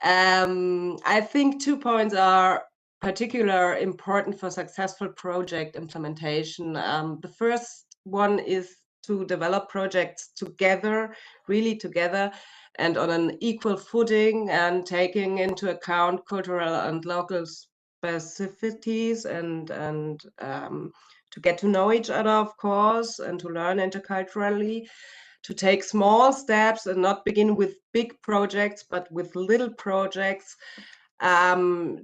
I think 2 points are particularly important for successful project implementation. The first one is to develop projects together, really together, and on an equal footing, and taking into account cultural and local specificities, and to get to know each other, of course, and to learn interculturally, to take small steps and not begin with big projects, but with little projects,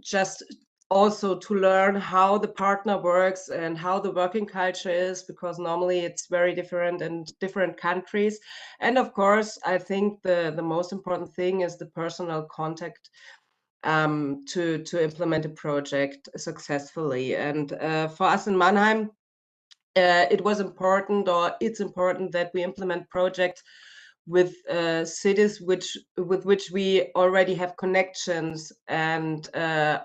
just also to learn how the partner works and how the working culture is, because normally it's very different in different countries. And of course, I think the most important thing is the personal contact to implement a project successfully. And for us in Mannheim, it was important, or it's important, that we implement projects with cities with which we already have connections, and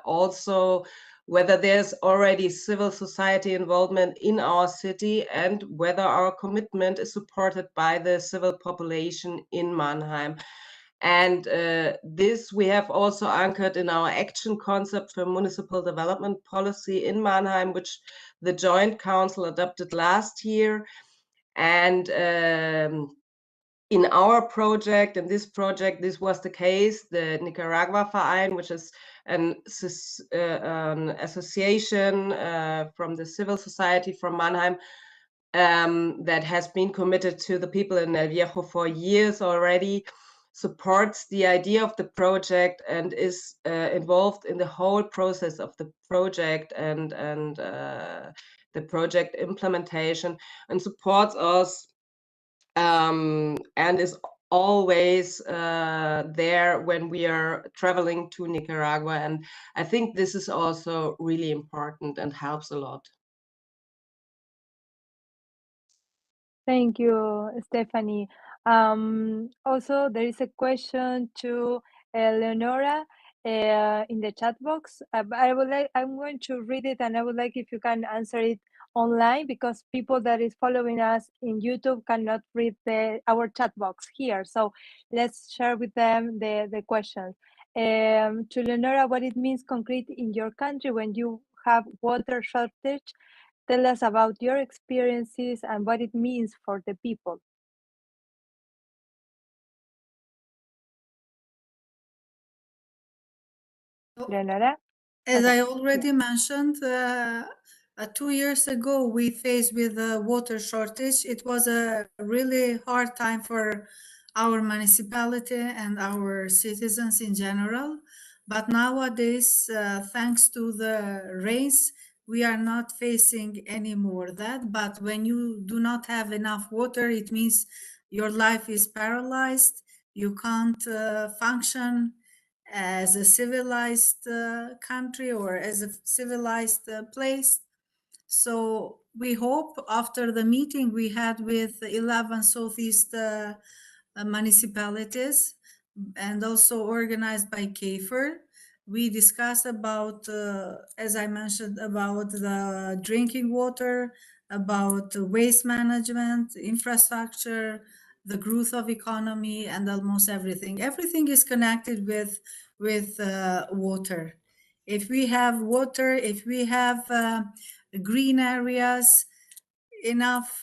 also whether there's already civil society involvement in our city, and whether our commitment is supported by the civil population in Mannheim. And this we have also anchored in our action concept for municipal development policy in Mannheim, which the Joint Council adopted last year. And in our project, in this project, this was the case. The Nicaragua Verein, which is an association from the civil society from Mannheim, that has been committed to the people in El Viejo for years already, supports the idea of the project and is involved in the whole process of the project and the project implementation, and supports us, and is always there when we are traveling to Nicaragua. And I think this is also really important and helps a lot. Thank you, Stephanie. Also, there is a question to Leonora in the chat box. I'm going to read it, and I would like if you can answer it online, because people that is following us in YouTube cannot read our chat box here. So let's share with them the question. To Leonora, what it means concrete in your country when you have water shortage. Tell us about your experiences and what it means for the people. Leonora? As Okay. I already mentioned, 2 years ago, we faced with a water shortage. It was a really hard time for our municipality and our citizens in general. But nowadays, thanks to the rains, we are not facing any more that. But when you do not have enough water, it means your life is paralyzed. You can't function as a civilized country or as a civilized place. So we hope after the meeting we had with 11 Southeast municipalities and also organized by KFIR, we discussed about, as I mentioned, about the drinking water, about waste management, infrastructure, the growth of economy, and almost everything. Everything is connected with water. If we have water, if we have green areas, enough,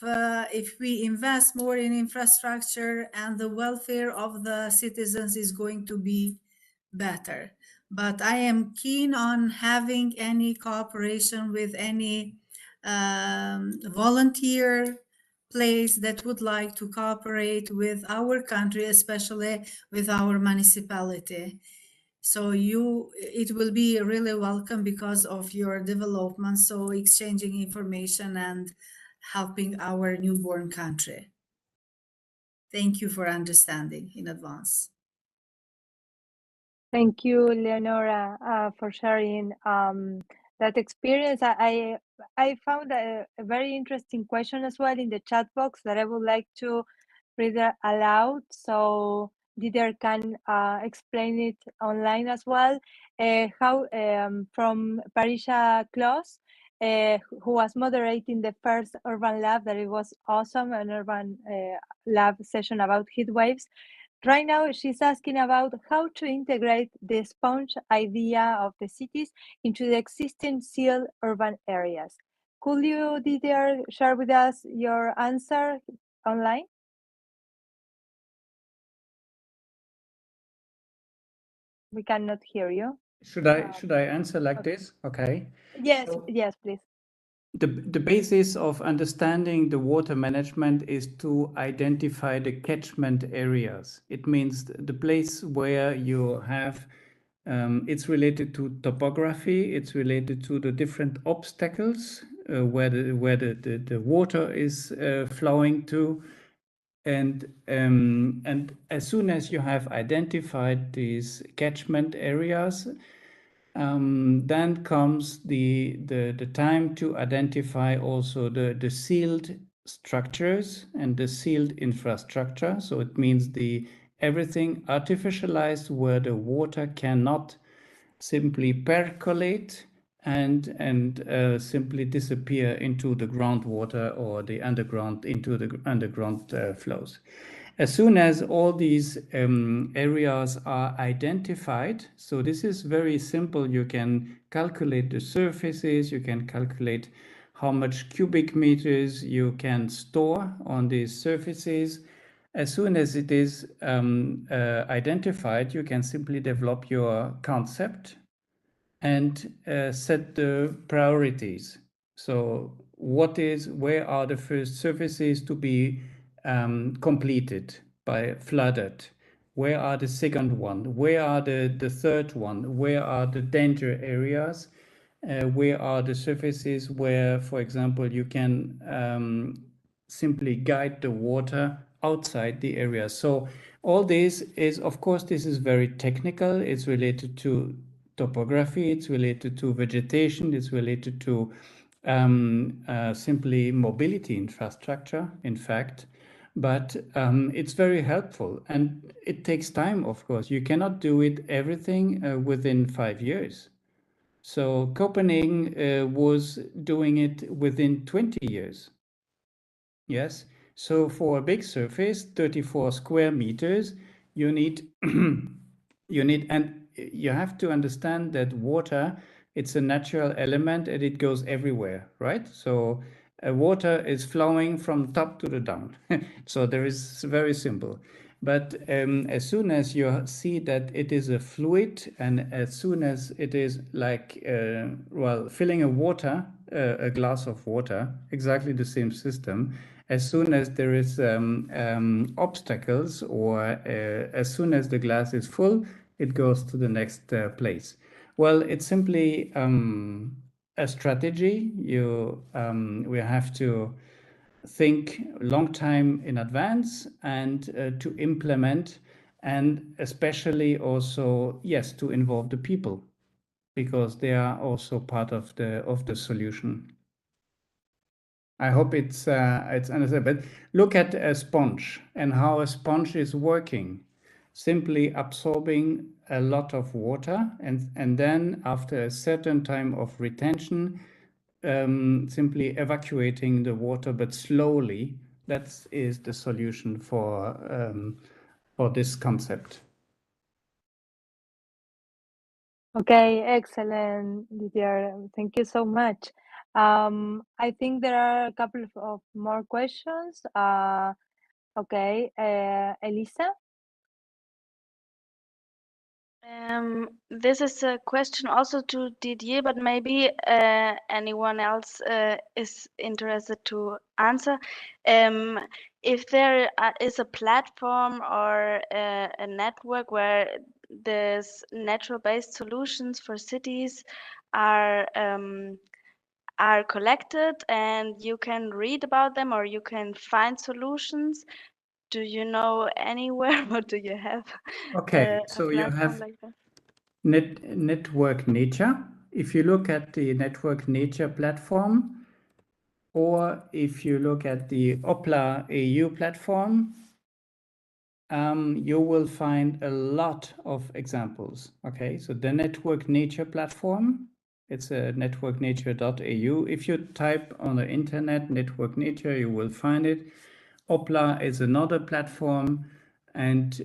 if we invest more in infrastructure, and the welfare of the citizens is going to be better. but I am keen on having any cooperation with any volunteer place that would like to cooperate with our country, especially with our municipality. So it will be really welcome because of your development, so exchanging information and helping our newborn country. Thank you for understanding in advance. Thank you, Leonora, for sharing that experience. I found a very interesting question as well in the chat box that I would like to read aloud, so Didier can explain it online as well. How from Parisha Kloss, who was moderating the first urban lab, that it was awesome, an urban lab session about heat waves. Right now, she's asking about how to integrate the sponge idea of the cities into the existing sealed urban areas. Could you, Didier, share with us your answer online? We cannot hear you. Should I answer like this? Okay. Yes, So yes, please. the basis of understanding the water management is to identify the catchment areas. It means the place where you have it's related to topography, it's related to the different obstacles where the water is flowing to. And as soon as you have identified these catchment areas, then comes the time to identify also the sealed structures and the sealed infrastructure. So it means everything artificialized where the water cannot simply percolate and simply disappear into the groundwater or the underground into the underground flows. As soon as all these areas are identified, so this is very simple. You can calculate the surfaces, you can calculate how much cubic meters you can store on these surfaces. As soon as it is identified, you can simply develop your concept and set the priorities. So where are the first surfaces to be completed by flooded? Where are the second one? Where are the third one? Where are the danger areas? Where are the surfaces where, for example, you can simply guide the water outside the area? So all this is, of course, this is very technical. It's related to topography, it's related to vegetation, it's related to simply mobility infrastructure, in fact. But it's very helpful, and it takes time, of course. You cannot do it everything within 5 years. So Copenhagen was doing it within 20 years. Yes. So for a big surface, 34 square meters, you need and you have to understand that water, it's a natural element and it goes everywhere, right? So water is flowing from top to the down. So there is very simple. But as soon as you see that it is a fluid, and as soon as it is like, filling a glass of water, exactly the same system, as soon as there is obstacles or as soon as the glass is full, it goes to the next place. Well, it's simply a strategy. We have to think long time in advance and to implement, and especially also, yes, to involve the people, because they are also part of the solution. I hope it's understood. But look at a sponge and how a sponge is working, simply absorbing a lot of water, and then after a certain time of retention, simply evacuating the water, but slowly. That is the solution for this concept. Okay, excellent, Didier. Thank you so much. I think there are a couple of more questions. Okay, Elisa? This is a question also to Didier, but maybe anyone else is interested to answer. If there is a platform or a network where there's natural-based solutions for cities are collected and you can read about them or you can find solutions, do you know anywhere or do you have Okay, a so you platform have like that? Network Nature. If you look at the Network Nature platform, or if you look at the OPLA EU platform, you will find a lot of examples. Okay, so the Network Nature platform, it's a networknature.eu. If you type on the internet Network Nature, you will find it. OPLA is another platform, and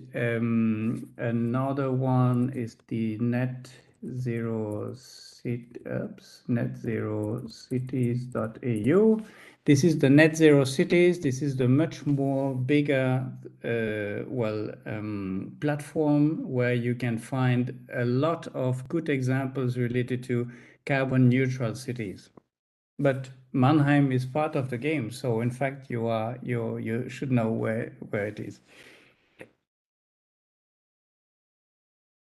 another one is the netzerocities.eu. This is the Net Zero Cities. This is the much more bigger platform where you can find a lot of good examples related to carbon neutral cities. But Mannheim is part of the game, so in fact you should know where it is.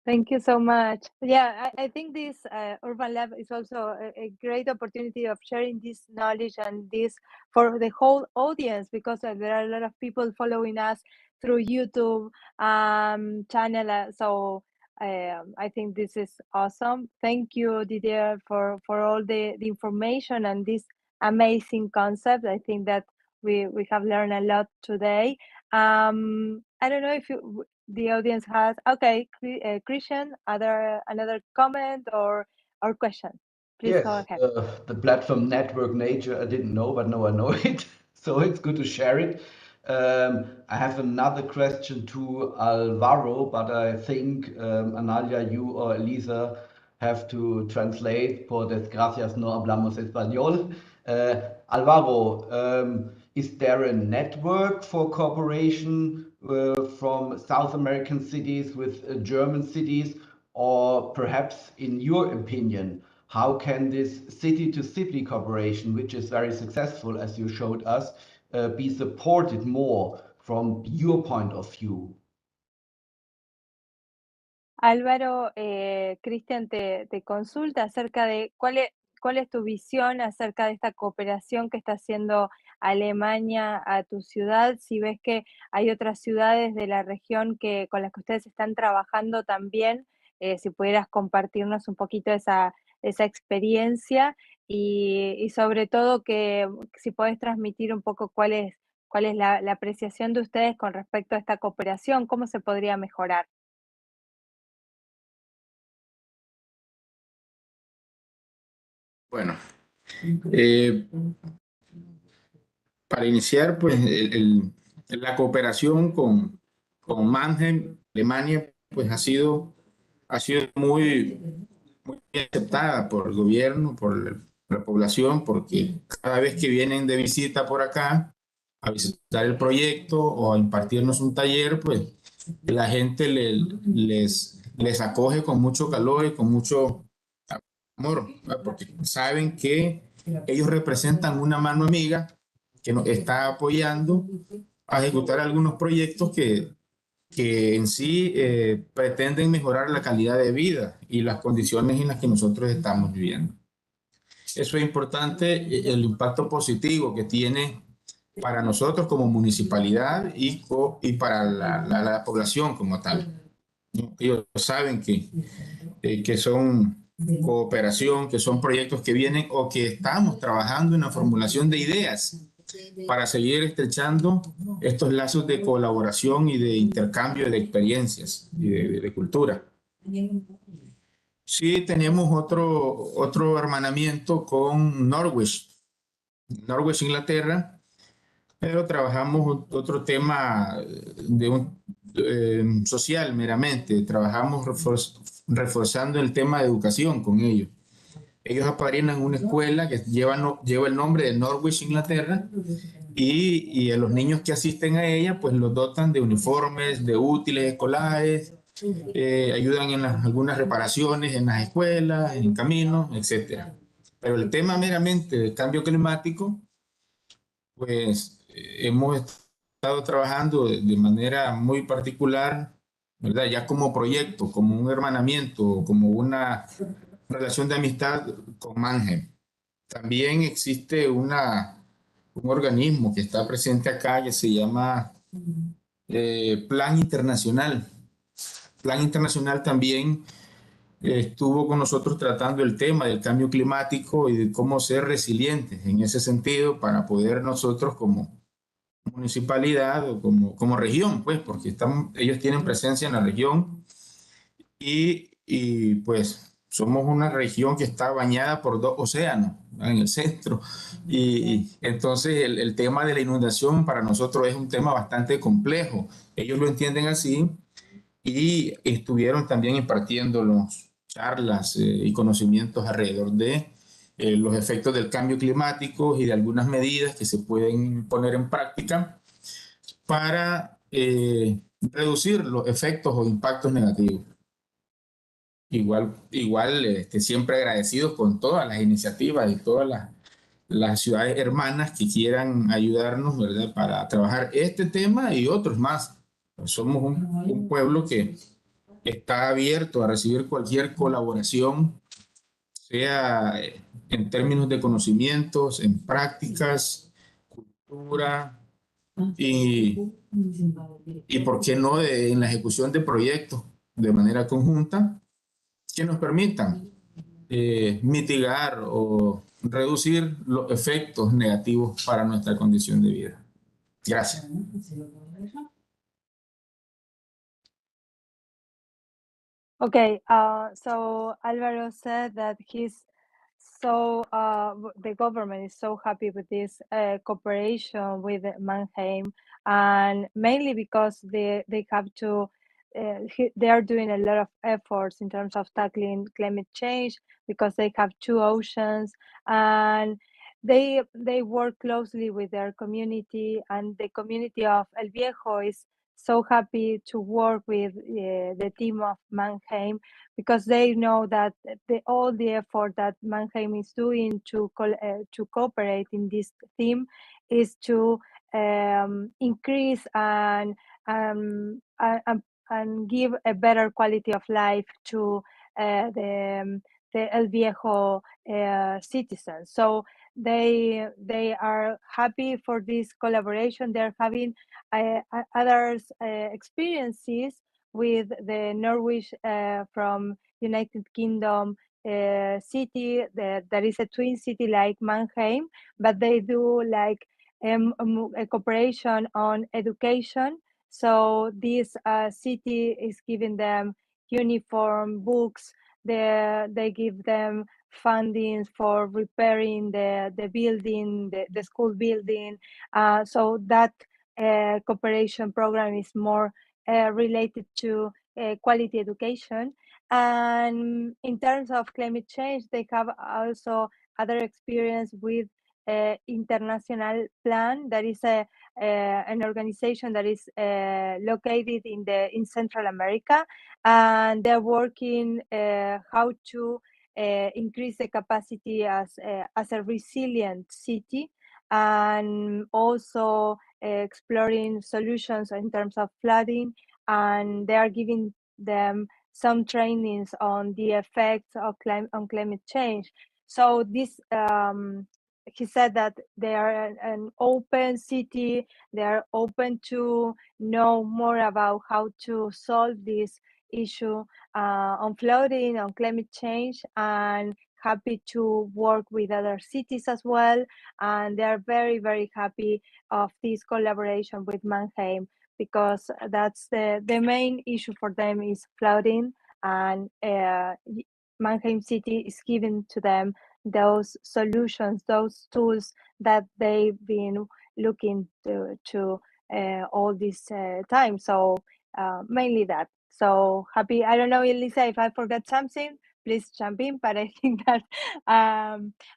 Thank you so much. Yeah, I think this Urban Lab is also a great opportunity of sharing this knowledge and this for the whole audience, because there are a lot of people following us through YouTube channel. So I think this is awesome. Thank you, Didier, for all the information and this amazing concept. I think that we have learned a lot today. I don't know if the audience has Christian, another comment or question. Please go Yes, ahead. the platform Network Nature, I didn't know, but now I know it. So it's good to share it. I have another question to Alvaro, but I think Analia, you or Elisa have to translate. Por desgracias no hablamos español. Alvaro, is there a network for cooperation from South American cities with German cities? Or perhaps, in your opinion, how can this city-to-city cooperation, which is very successful, as you showed us, be supported more from your point of view? Álvaro, Cristian te consulta acerca de cuál es tu visión acerca de esta cooperación que está haciendo Alemania a tu ciudad, si ves que hay otras ciudades de la región con las que ustedes están trabajando también, si pudieras compartirnos un poquito esa experiencia y sobre todo que si podés transmitir un poco cuál es la apreciación de ustedes con respecto a esta cooperación, cómo se podría mejorar. Bueno, para iniciar, pues la cooperación con Mannheim, Alemania, pues ha sido muy aceptada por el gobierno, por la población, porque cada vez que vienen de visita por acá a visitar el proyecto o a impartirnos un taller, pues la gente les acoge con mucho calor y con mucho amor, ¿verdad? Porque saben que ellos representan una mano amiga que nos está apoyando a ejecutar algunos proyectos que en sí pretenden mejorar la calidad de vida y las condiciones en las que nosotros estamos viviendo. Eso es importante, el impacto positivo que tiene para nosotros como municipalidad y para la población como tal. Ellos saben que son cooperación, que son proyectos que vienen o que estamos trabajando en la formulación de ideas para seguir estrechando estos lazos de colaboración y de intercambio de experiencias y de cultura. Sí, tenemos otro hermanamiento con Norwich, Inglaterra, pero trabajamos otro tema social meramente. Trabajamos reforzando el tema de educación con ellos. Ellos apadrinan una escuela que lleva el nombre de Norwich, Inglaterra, y a los niños que asisten a ella, pues los dotan de uniformes, de útiles escolares, ayudan en algunas reparaciones en las escuelas, en caminos, etc. Pero el tema meramente del cambio climático, pues hemos estado trabajando de manera muy particular, ¿verdad? Ya como proyecto, como un hermanamiento, como una relación de amistad con Mannheim. También existe un organismo que está presente acá que se llama Plan Internacional. Plan Internacional también estuvo con nosotros tratando el tema del cambio climático y de cómo ser resilientes en ese sentido para poder nosotros como municipalidad o como región, pues, porque ellos tienen presencia en la región y pues somos una región que está bañada por 2 océanos en el centro. Y entonces el tema de la inundación para nosotros es un tema bastante complejo. Ellos lo entienden así y estuvieron también impartiéndonos charlas y conocimientos alrededor de los efectos del cambio climático y de algunas medidas que se pueden poner en práctica para reducir los efectos o impactos negativos. Igual siempre agradecidos con todas las iniciativas y todas las ciudades hermanas que quieran ayudarnos, ¿verdad? Para trabajar este tema y otros más. Somos un pueblo que está abierto a recibir cualquier colaboración, sea en términos de conocimientos, en prácticas, cultura y por qué no, en la ejecución de proyectos de manera conjunta que nos permitan mitigar o reducir los efectos negativos para nuestra condición de vida. Gracias. Okay, so Alvaro said that the government is so happy with this cooperation with Mannheim, and mainly because they have to, they are doing a lot of efforts in terms of tackling climate change because they have 2 oceans, and they work closely with their community, and the community of El Viejo is so happy to work with the team of Mannheim because they know that all the effort that Mannheim is doing to cooperate in this theme is to increase and give a better quality of life to the El Viejo citizens. So they are happy for this collaboration. They're having others experiences with the Norwich from United Kingdom city that is a twin city like Mannheim, but they do like a cooperation on education. So this city is giving them uniform, books. They give them funding for repairing the building, the school building. So that cooperation program is more related to quality education. And in terms of climate change, they have also other experience with International Plan, that is an organization that is located in Central America, and they're working how to increase the capacity as a resilient city, and also exploring solutions in terms of flooding, and they are giving them some trainings on the effects of climate change. So this he said that they are an open city. They are open to know more about how to solve this issue on flooding, on climate change, and happy to work with other cities as well. And they are very, very happy of this collaboration with Mannheim because that's the main issue for them is flooding, and Mannheim City is giving to them those solutions, those tools that they've been looking to all this time. So mainly that. So happy. I don't know, Elisa, if I forgot something, please jump in. But I think that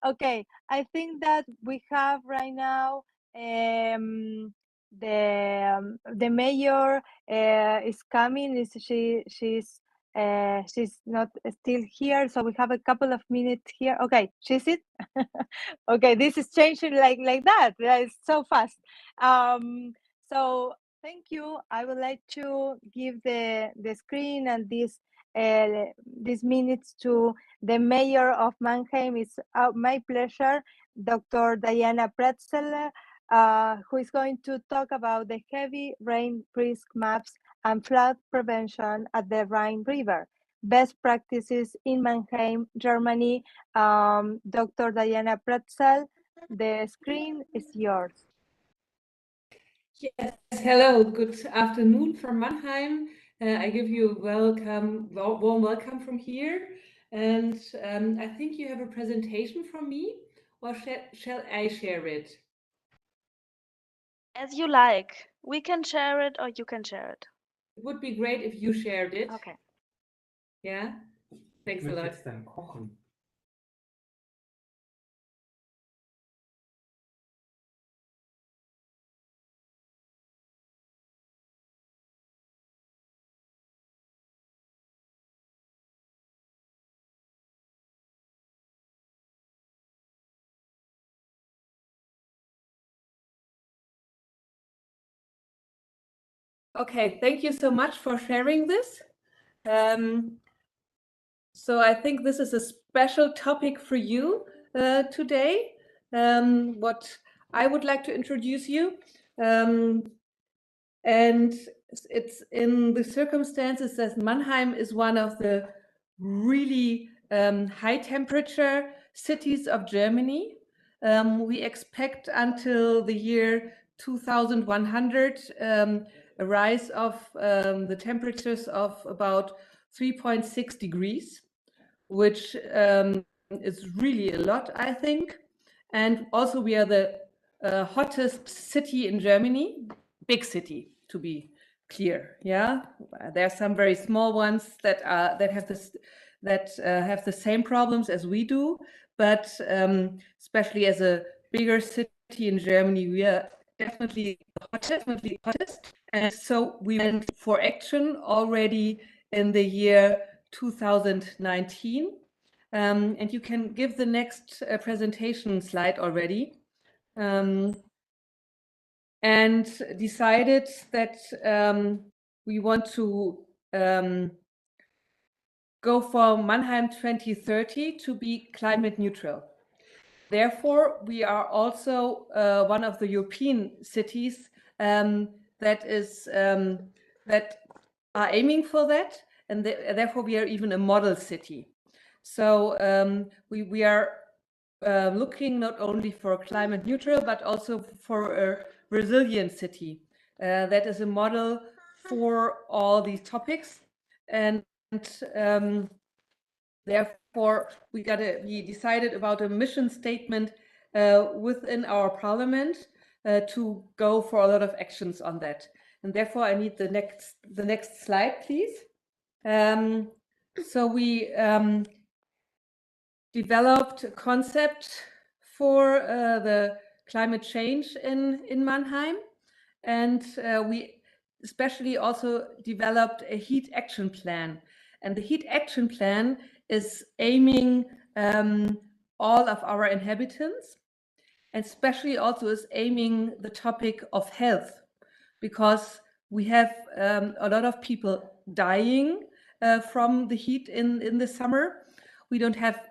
okay. I think that we have right now the mayor is coming. She's not still here, so we have a couple of minutes here. Okay, she's it. Okay, this is changing like that. It's so fast. So thank you. I would like to give the screen and these minutes to the mayor of Mannheim. It's my pleasure, Dr. Diana Pretzel, who is going to talk about the heavy rain risk maps and flood prevention at the Rhine River. Best practices in Mannheim, Germany. Dr. Diana Pretzel, the screen is yours. Yes, hello, good afternoon from Mannheim. I give you a warm welcome from here. And I think you have a presentation from me, or shall I share it? As you like. We can share it or you can share it. It would be great if you shared it. Okay. Yeah, thanks a lot. Jetzt dann kochen. Okay, thank you so much for sharing this. So I think this is a special topic for you today. What I would like to introduce you, and it's in the circumstances that Mannheim is one of the really high temperature cities of Germany. We expect until the year 2100 a rise of the temperatures of about 3.6 degrees, which is really a lot, I think. And also we are the hottest city in Germany, big city to be clear. Yeah, there are some very small ones that have the same problems as we do, but especially as a bigger city in Germany, we are definitely the hottest. And so we went for action already in the year 2019. And you can give the next presentation slide already. And decided that we want to go for Mannheim 2030 to be climate neutral. Therefore, we are also one of the European cities that are aiming for that, and therefore we are even a model city. So we are looking not only for climate neutral, but also for a resilient city that is a model for all these topics. And therefore, we decided about a mission statement within our parliament to go for a lot of actions on that. And therefore, I need the next slide, please. So we developed a concept for the climate change in Mannheim, and we especially also developed a heat action plan. And the heat action plan is aiming all of our inhabitants, and especially also is aiming the topic of health, because we have a lot of people dying from the heat in the summer. We don't have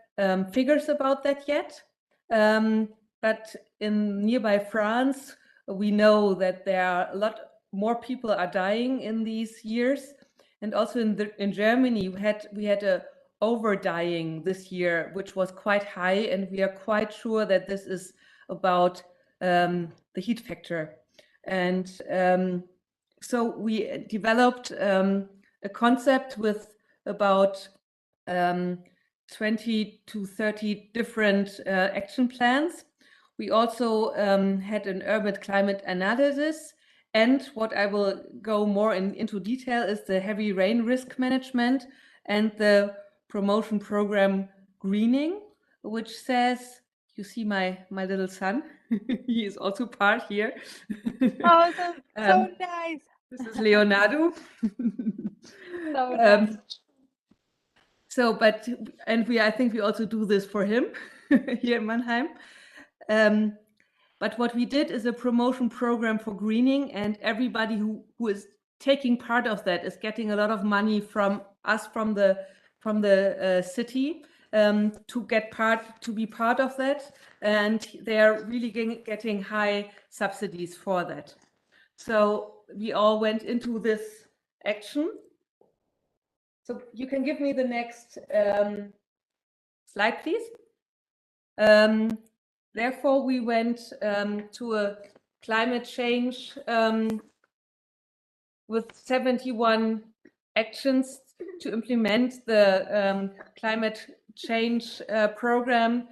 figures about that yet, but in nearby France, we know that there are a lot more people are dying in these years. And also in Germany, we had a overdying this year, which was quite high, and we are quite sure that this is about the heat factor. And so we developed a concept with about 20 to 30 different action plans. We also had an urban climate analysis, and what I will go more into detail is the heavy rain risk management and the promotion program greening, which says, you see my little son, He is also part here. Oh, so nice. This is Leonardo. So nice. I think we also do this for him here in Mannheim. But what we did is a promotion program for greening, and everybody who is taking part of that is getting a lot of money from us, from the city, to be part of that, and they are really getting high subsidies for that. So we all went into this action. So you can give me the next slide, please. Therefore, we went to a climate change with 71 actions to implement the climate change program,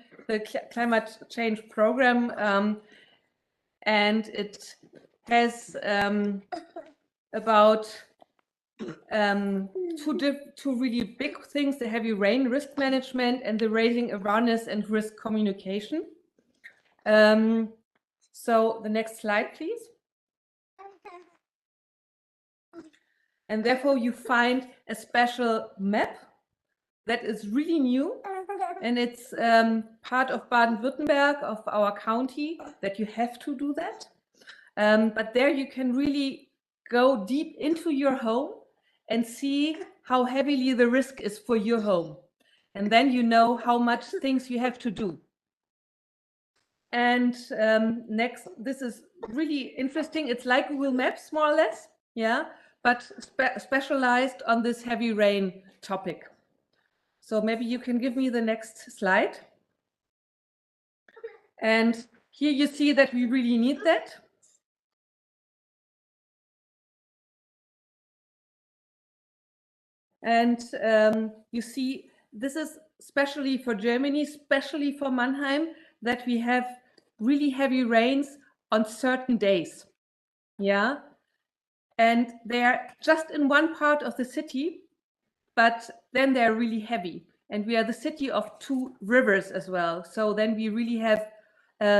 and it has about two really big things: the heavy rain risk management and the raising awareness and risk communication. So the next slide, please. And therefore you find a special map that is really new, and it's part of Baden-Württemberg, of our county, that you have to do that. But there you can really go deep into your home and see how heavily the risk is for your home. And then you know how much things you have to do. And next, this is really interesting. It's like Google Maps, more or less, yeah, but specialized on this heavy rain topic. So maybe you can give me the next slide. And here you see that we really need that. And you see, this is especially for Germany, especially for Mannheim, that we have really heavy rains on certain days. Yeah. And they're just in one part of the city, but then they're really heavy. And we are the city of 2 rivers as well. So then we really have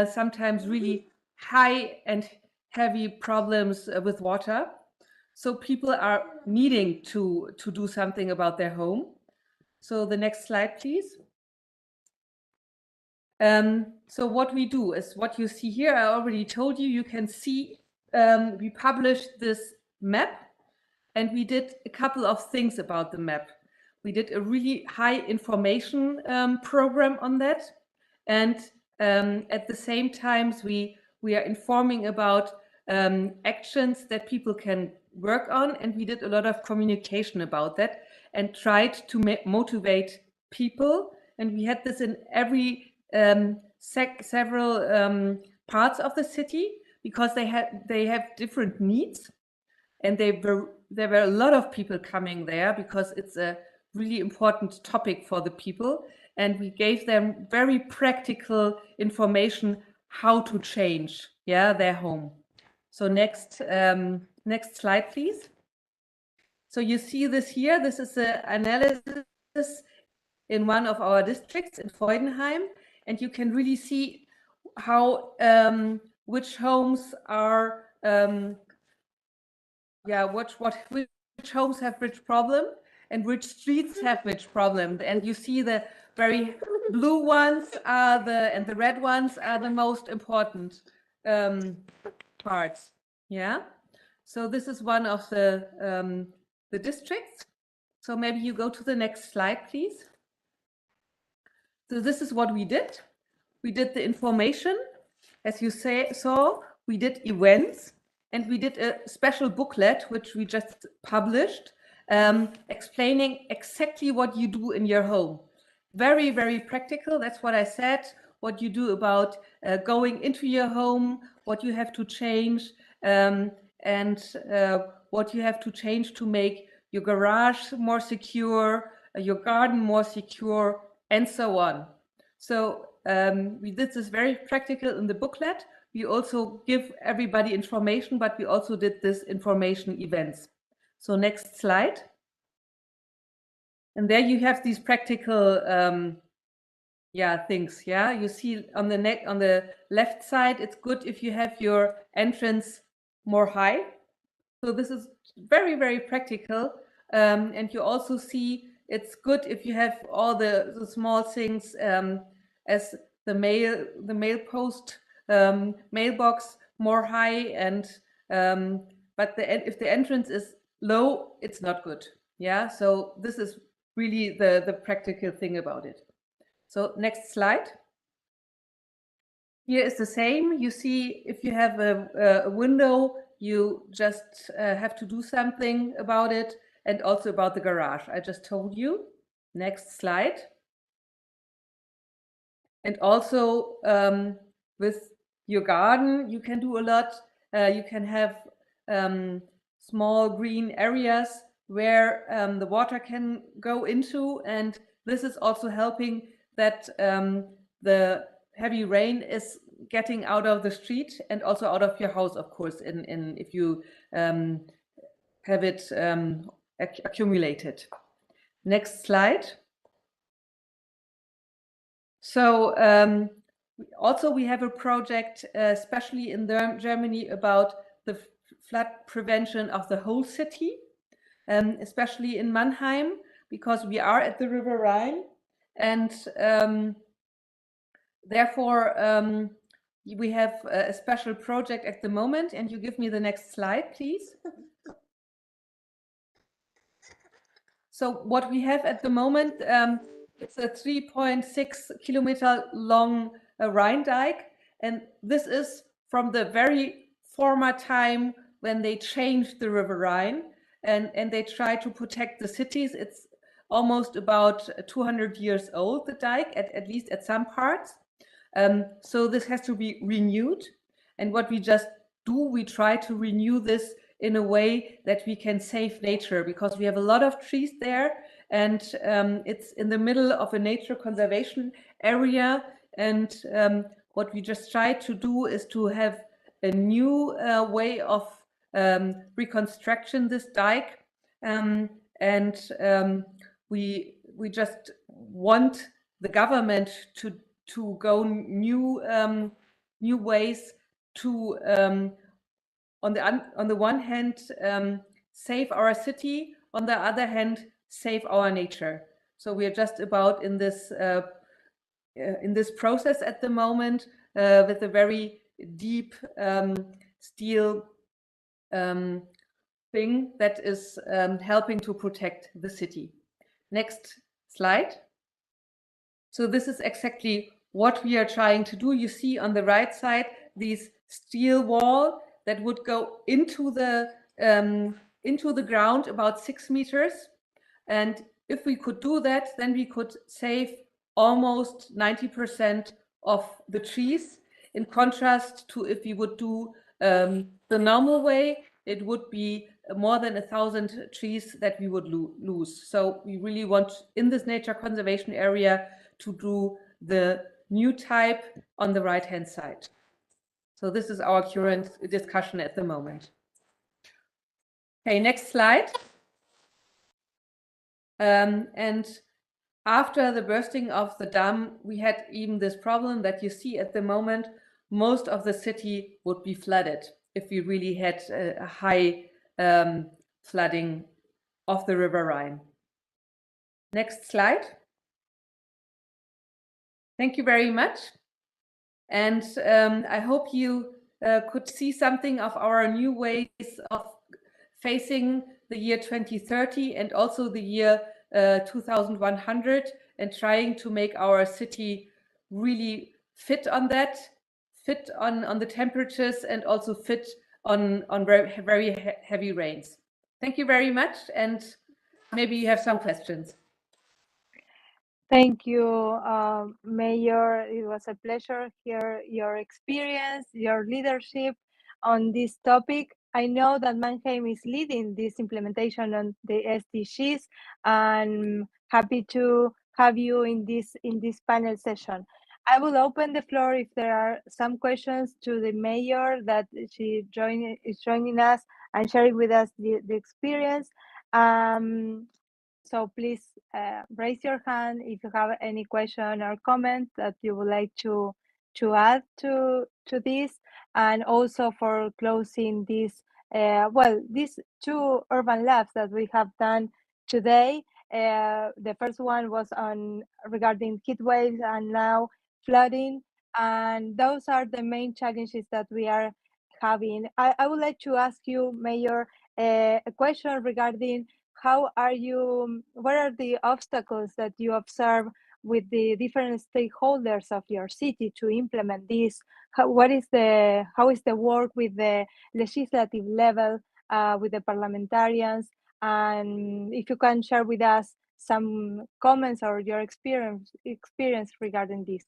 sometimes really high and heavy problems with water. So people are needing to do something about their home. So the next slide, please. So what we do is what you see here. I already told you, you can see we published this map, and we did a couple of things about the map. We did a really high information program on that. And at the same time, we are informing about actions that people can work on. And we did a lot of communication about that and tried to motivate people. And we had this in every several parts of the city, because they have different needs. And there were a lot of people coming there because it's a really important topic for the people. And we gave them very practical information how to change, yeah, their home. So next slide, please. So you see this here. This is an analysis in one of our districts in Freudenheim. And you can really see how which homes are which homes have which problem and which streets have which problem. And you see the very blue ones and the red ones are the most important parts. Yeah. So this is one of the districts. So maybe you go to the next slide, please. So this is what we did. We did the information, as you saw. We did events. And we did a special booklet, which we just published, explaining exactly what you do in your home. Very, very practical. That's what I said. What you do about going into your home, what you have to change, and what you have to change to make your garage more secure, your garden more secure, and so on. So we did this very practical in the booklet. We also give everybody information, but we also did this information events. So next slide. And there you have these practical things. You see on the left side, it's good if you have your entrance more high. So this is very, very practical. And you also see it's good if you have all the small things as the mail post mailbox more high, and but if the entrance is low, it's not good. So this is really the practical thing about it. So next slide. Here is the same. You see, if you have a window, you just have to do something about it, and also about the garage. I just told you. Next slide. And also with your garden, you can do a lot. You can have small green areas where the water can go into, and this is also helping that the heavy rain is getting out of the street and also out of your house, of course, in if you have it accumulated. Next slide. So also we have a project, especially in Germany, about the flood prevention of the whole city, especially in Mannheim, because we are at the River Rhine, and therefore we have a special project at the moment. And you give me the next slide, please. So what we have at the moment, it's a 3.6 kilometer long Rhine dike, and this is from the very former time when they changed the River Rhine, and they try to protect the cities. It's almost about 200 years old, the dike, at least at some parts. So this has to be renewed, and what we just do, we try to renew this in a way that we can save nature, because we have a lot of trees there, and it's in the middle of a nature conservation area. And what we just try to do is to have a new way of reconstruction this dike, and we just want the government to go new ways to on the one hand save our city, on the other hand save our nature. So we are just about in this process at the moment with a very deep steel thing that is helping to protect the city. Next slide. So this is exactly what we are trying to do. You see on the right side these steel wall that would go into the ground about 6 meters. And if we could do that, then we could save almost 90% of the trees. In contrast to if we would do the normal way, it would be more than 1,000 trees that we would lose. So we really want, in this nature conservation area, to do the new type on the right-hand side. So this is our current discussion at the moment. Okay, next slide. And after the bursting of the dam, we had even this problem that you see at the moment. Most of the city would be flooded if we really had a high flooding of the River Rhine. Next slide. Thank you very much. And I hope you could see something of our new ways of facing the year 2030 and also the year 2100, and trying to make our city really fit on that, fit on the temperatures, and also fit on very heavy rains. Thank you very much, and maybe you have some questions. Thank you, Mayor. It was a pleasure hear your experience, your leadership on this topic. I know that Mannheim is leading this implementation on the SDGs, and happy to have you in this panel session. I will open the floor if there are some questions to the Mayor that is joining us and sharing with us the experience. So please raise your hand if you have any question or comment that you would like to add to this, and also for closing this. These two urban labs that we have done today. The first one was on regarding heat waves and now flooding, and those are the main challenges that we are having. I would like to ask you, Mayor, a question regarding what are the obstacles that you observe with the different stakeholders of your city to implement this? How is the work with the legislative level, with the parliamentarians? And if you can share with us some comments or your experience regarding this.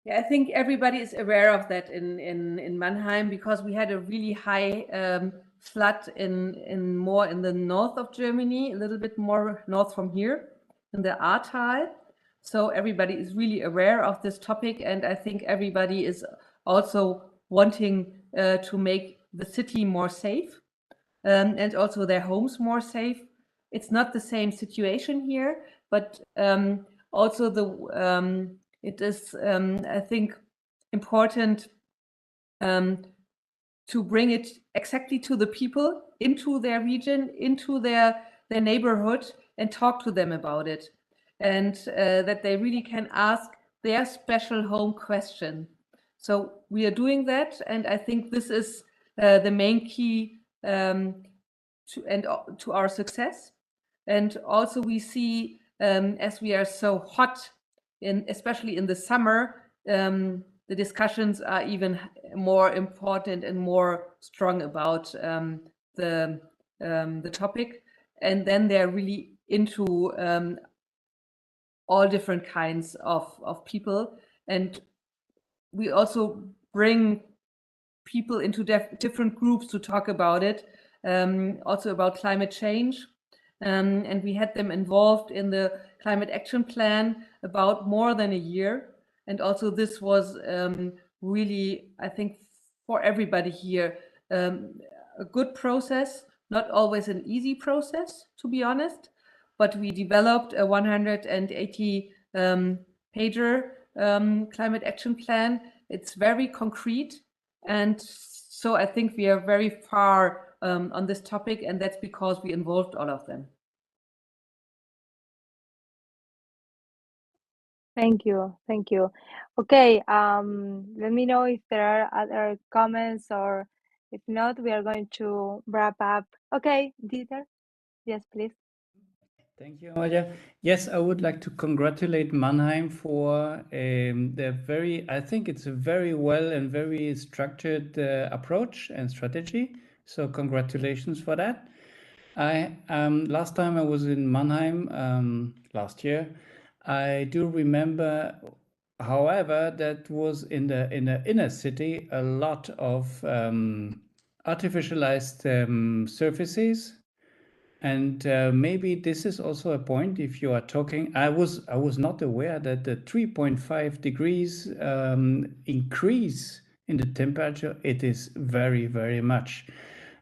Yeah, I think everybody is aware of that in Mannheim, because we had a really high flood in more in the north of Germany, a little bit more north from here in the Ahrtal. So everybody is really aware of this topic, and I think everybody is also wanting to make the city more safe and also their homes more safe. It's not the same situation here, but also it is, I think, important to bring it exactly to the people, into their region, into their neighborhood, and talk to them about it. And that they really can ask their special home question. So we are doing that, and I think this is the main key to our success. And also we see, as we are so hot, especially in the summer, the discussions are even more important and more strong about the topic. And then they're really into all different kinds of people. And we also bring people into different groups to talk about it, also about climate change. And we had them involved in the climate action plan about more than a year. And also this was really, I think, for everybody here, a good process, not always an easy process, to be honest, but we developed a 180 pager climate action plan. It's very concrete. And so I think we are very far on this topic, and that's because we involved all of them. Thank you. Thank you. Okay, let me know if there are other comments, or if not, we are going to wrap up. Okay, Dieter? Yes, please. Thank you, Amalia. Yes, I would like to congratulate Mannheim for I think it's a very well and very structured approach and strategy. So congratulations for that. Last time I was in Mannheim, last year, I do remember, however, that was in the inner city, a lot of artificialized surfaces. And maybe this is also a point if you are talking. I was not aware that the 3.5 degrees increase in the temperature, it is very, very much.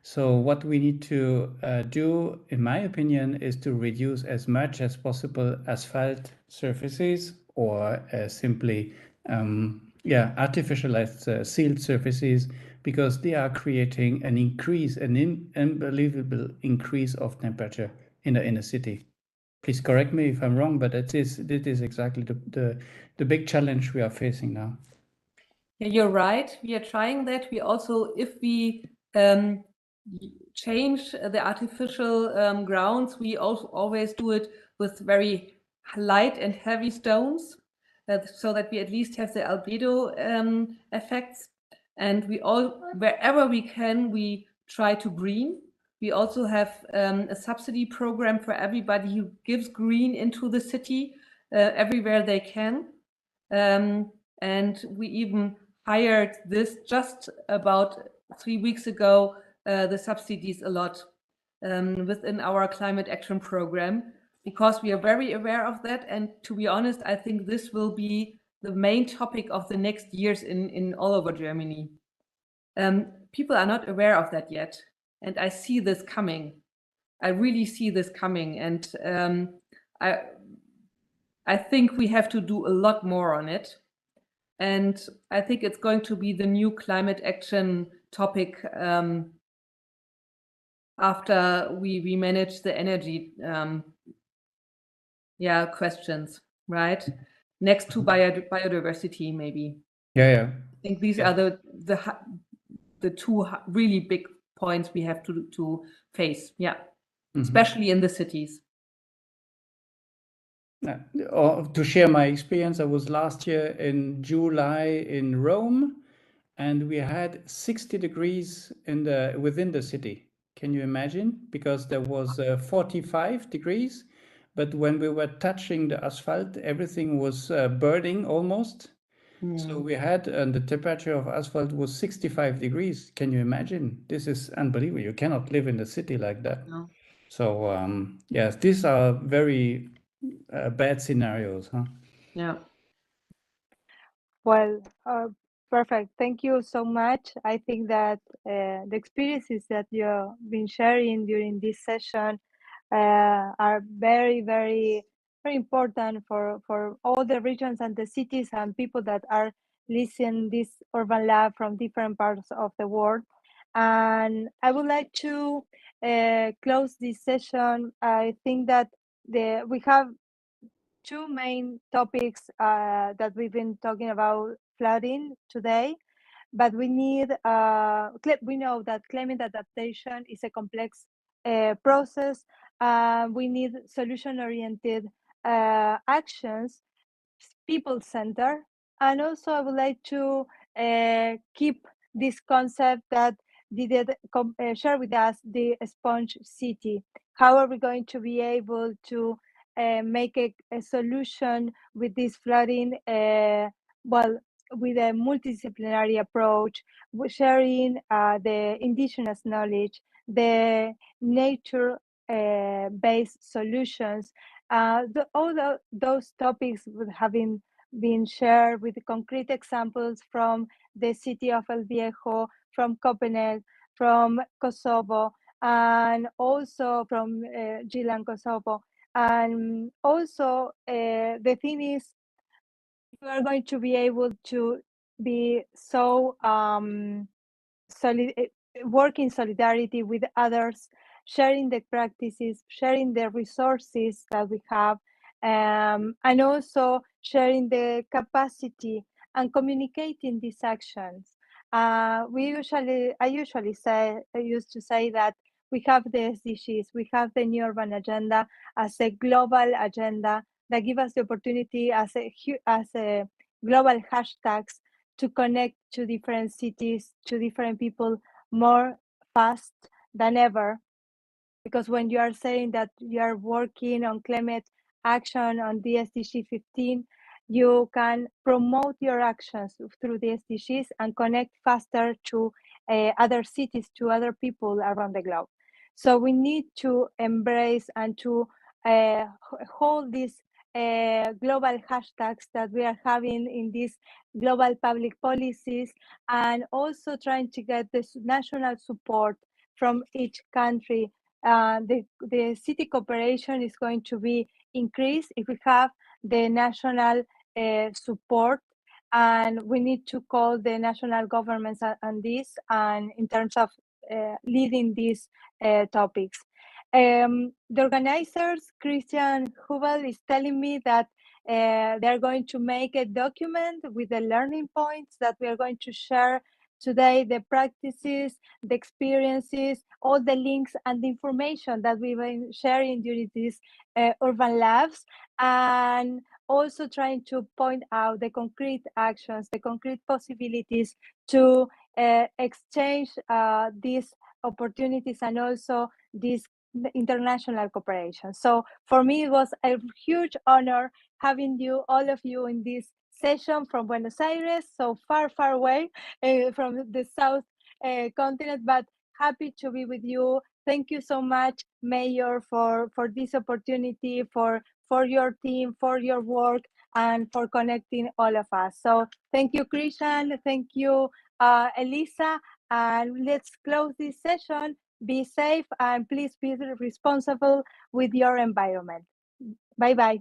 So what we need to do, in my opinion, is to reduce as much as possible asphalt surfaces, or simply artificialized sealed surfaces, because they are creating an unbelievable increase of temperature in the inner city. Please correct me if I'm wrong, but it is exactly the big challenge we are facing now. Yeah, you're right. We are trying that. We also, if we change the artificial grounds, we also always do it with very light and heavy stones, so that we at least have the albedo effects. And wherever we can, we try to green. We also have a subsidy program for everybody who gives green into the city everywhere they can. And we even hired this just about 3 weeks ago, the subsidies a lot within our climate action program, because we are very aware of that. And to be honest, I think this will be the main topic of the next years in all over Germany. People are not aware of that yet, and I see this coming. I really see this coming, and I think we have to do a lot more on it. And I think it's going to be the new climate action topic after we manage the energy questions, right? Next to biodiversity, maybe. Yeah. I think these are the two really big points we have to face. Yeah, especially in the cities. To share my experience, I was last year in July in Rome, and we had 60 degrees within the city. Can you imagine? Because there was 45 degrees, but when we were touching the asphalt, everything was burning almost. So we had, and the temperature of asphalt was 65 degrees. Can you imagine? This is unbelievable. You cannot live in the city like that. No. So yes, these are very bad scenarios, huh? Yeah. Well, perfect. Thank you so much. I think that the experiences that you've been sharing during this session are very, very, very important for all the regions and the cities and people that are listening this Urban Lab from different parts of the world. And I would like to close this session. I think that we have two main topics that we've been talking about flooding today, but we need we know that climate adaptation is a complex process. We need solution-oriented actions, people-centered, and also I would like to keep this concept that did share with us the sponge city. How are we going to be able to make a solution with this flooding? Well, with a multidisciplinary approach, sharing the indigenous knowledge, the nature-based solutions. Those topics having been shared with concrete examples from the city of El Viejo, from Copenhagen, from Kosovo, and also from Gilan, Kosovo. And also, the thing is, you are going to be able to be so work in solidarity with others, sharing the practices, sharing the resources that we have, and also sharing the capacity and communicating these actions. I used to say that we have the SDGs, we have the new urban agenda as a global agenda that give us the opportunity as a global hashtags to connect to different cities, to different people more fast than ever. Because when you are saying that you are working on climate action on the SDG 15, you can promote your actions through the SDGs and connect faster to other cities, to other people around the globe. So we need to embrace and to hold these global hashtags that we are having in these global public policies, and also trying to get this national support from each country. The city cooperation is going to be increased if we have the national support, and we need to call the national governments on this, and in terms of leading these topics. The organizers, Christian Hubel, is telling me that they're going to make a document with the learning points that we are going to share today, the practices, the experiences, all the links and the information that we've been sharing during these urban labs, and also trying to point out the concrete actions, the concrete possibilities to exchange these opportunities and also this international cooperation. So for me, it was a huge honor having you, all of you, in this session from Buenos Aires, so far, far away from the South continent, but happy to be with you. Thank you so much, Mayor, for this opportunity, for your team, for your work, and for connecting all of us. So thank you, Christian. Thank you, Elisa. And let's close this session Be safe and please be responsible with your environment. Bye-bye.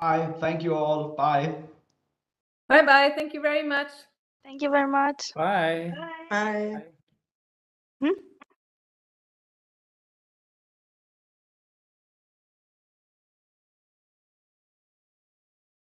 Bye. Thank you all. Bye. Bye-bye. Thank you very much. Thank you very much. Bye. Bye. Hmm?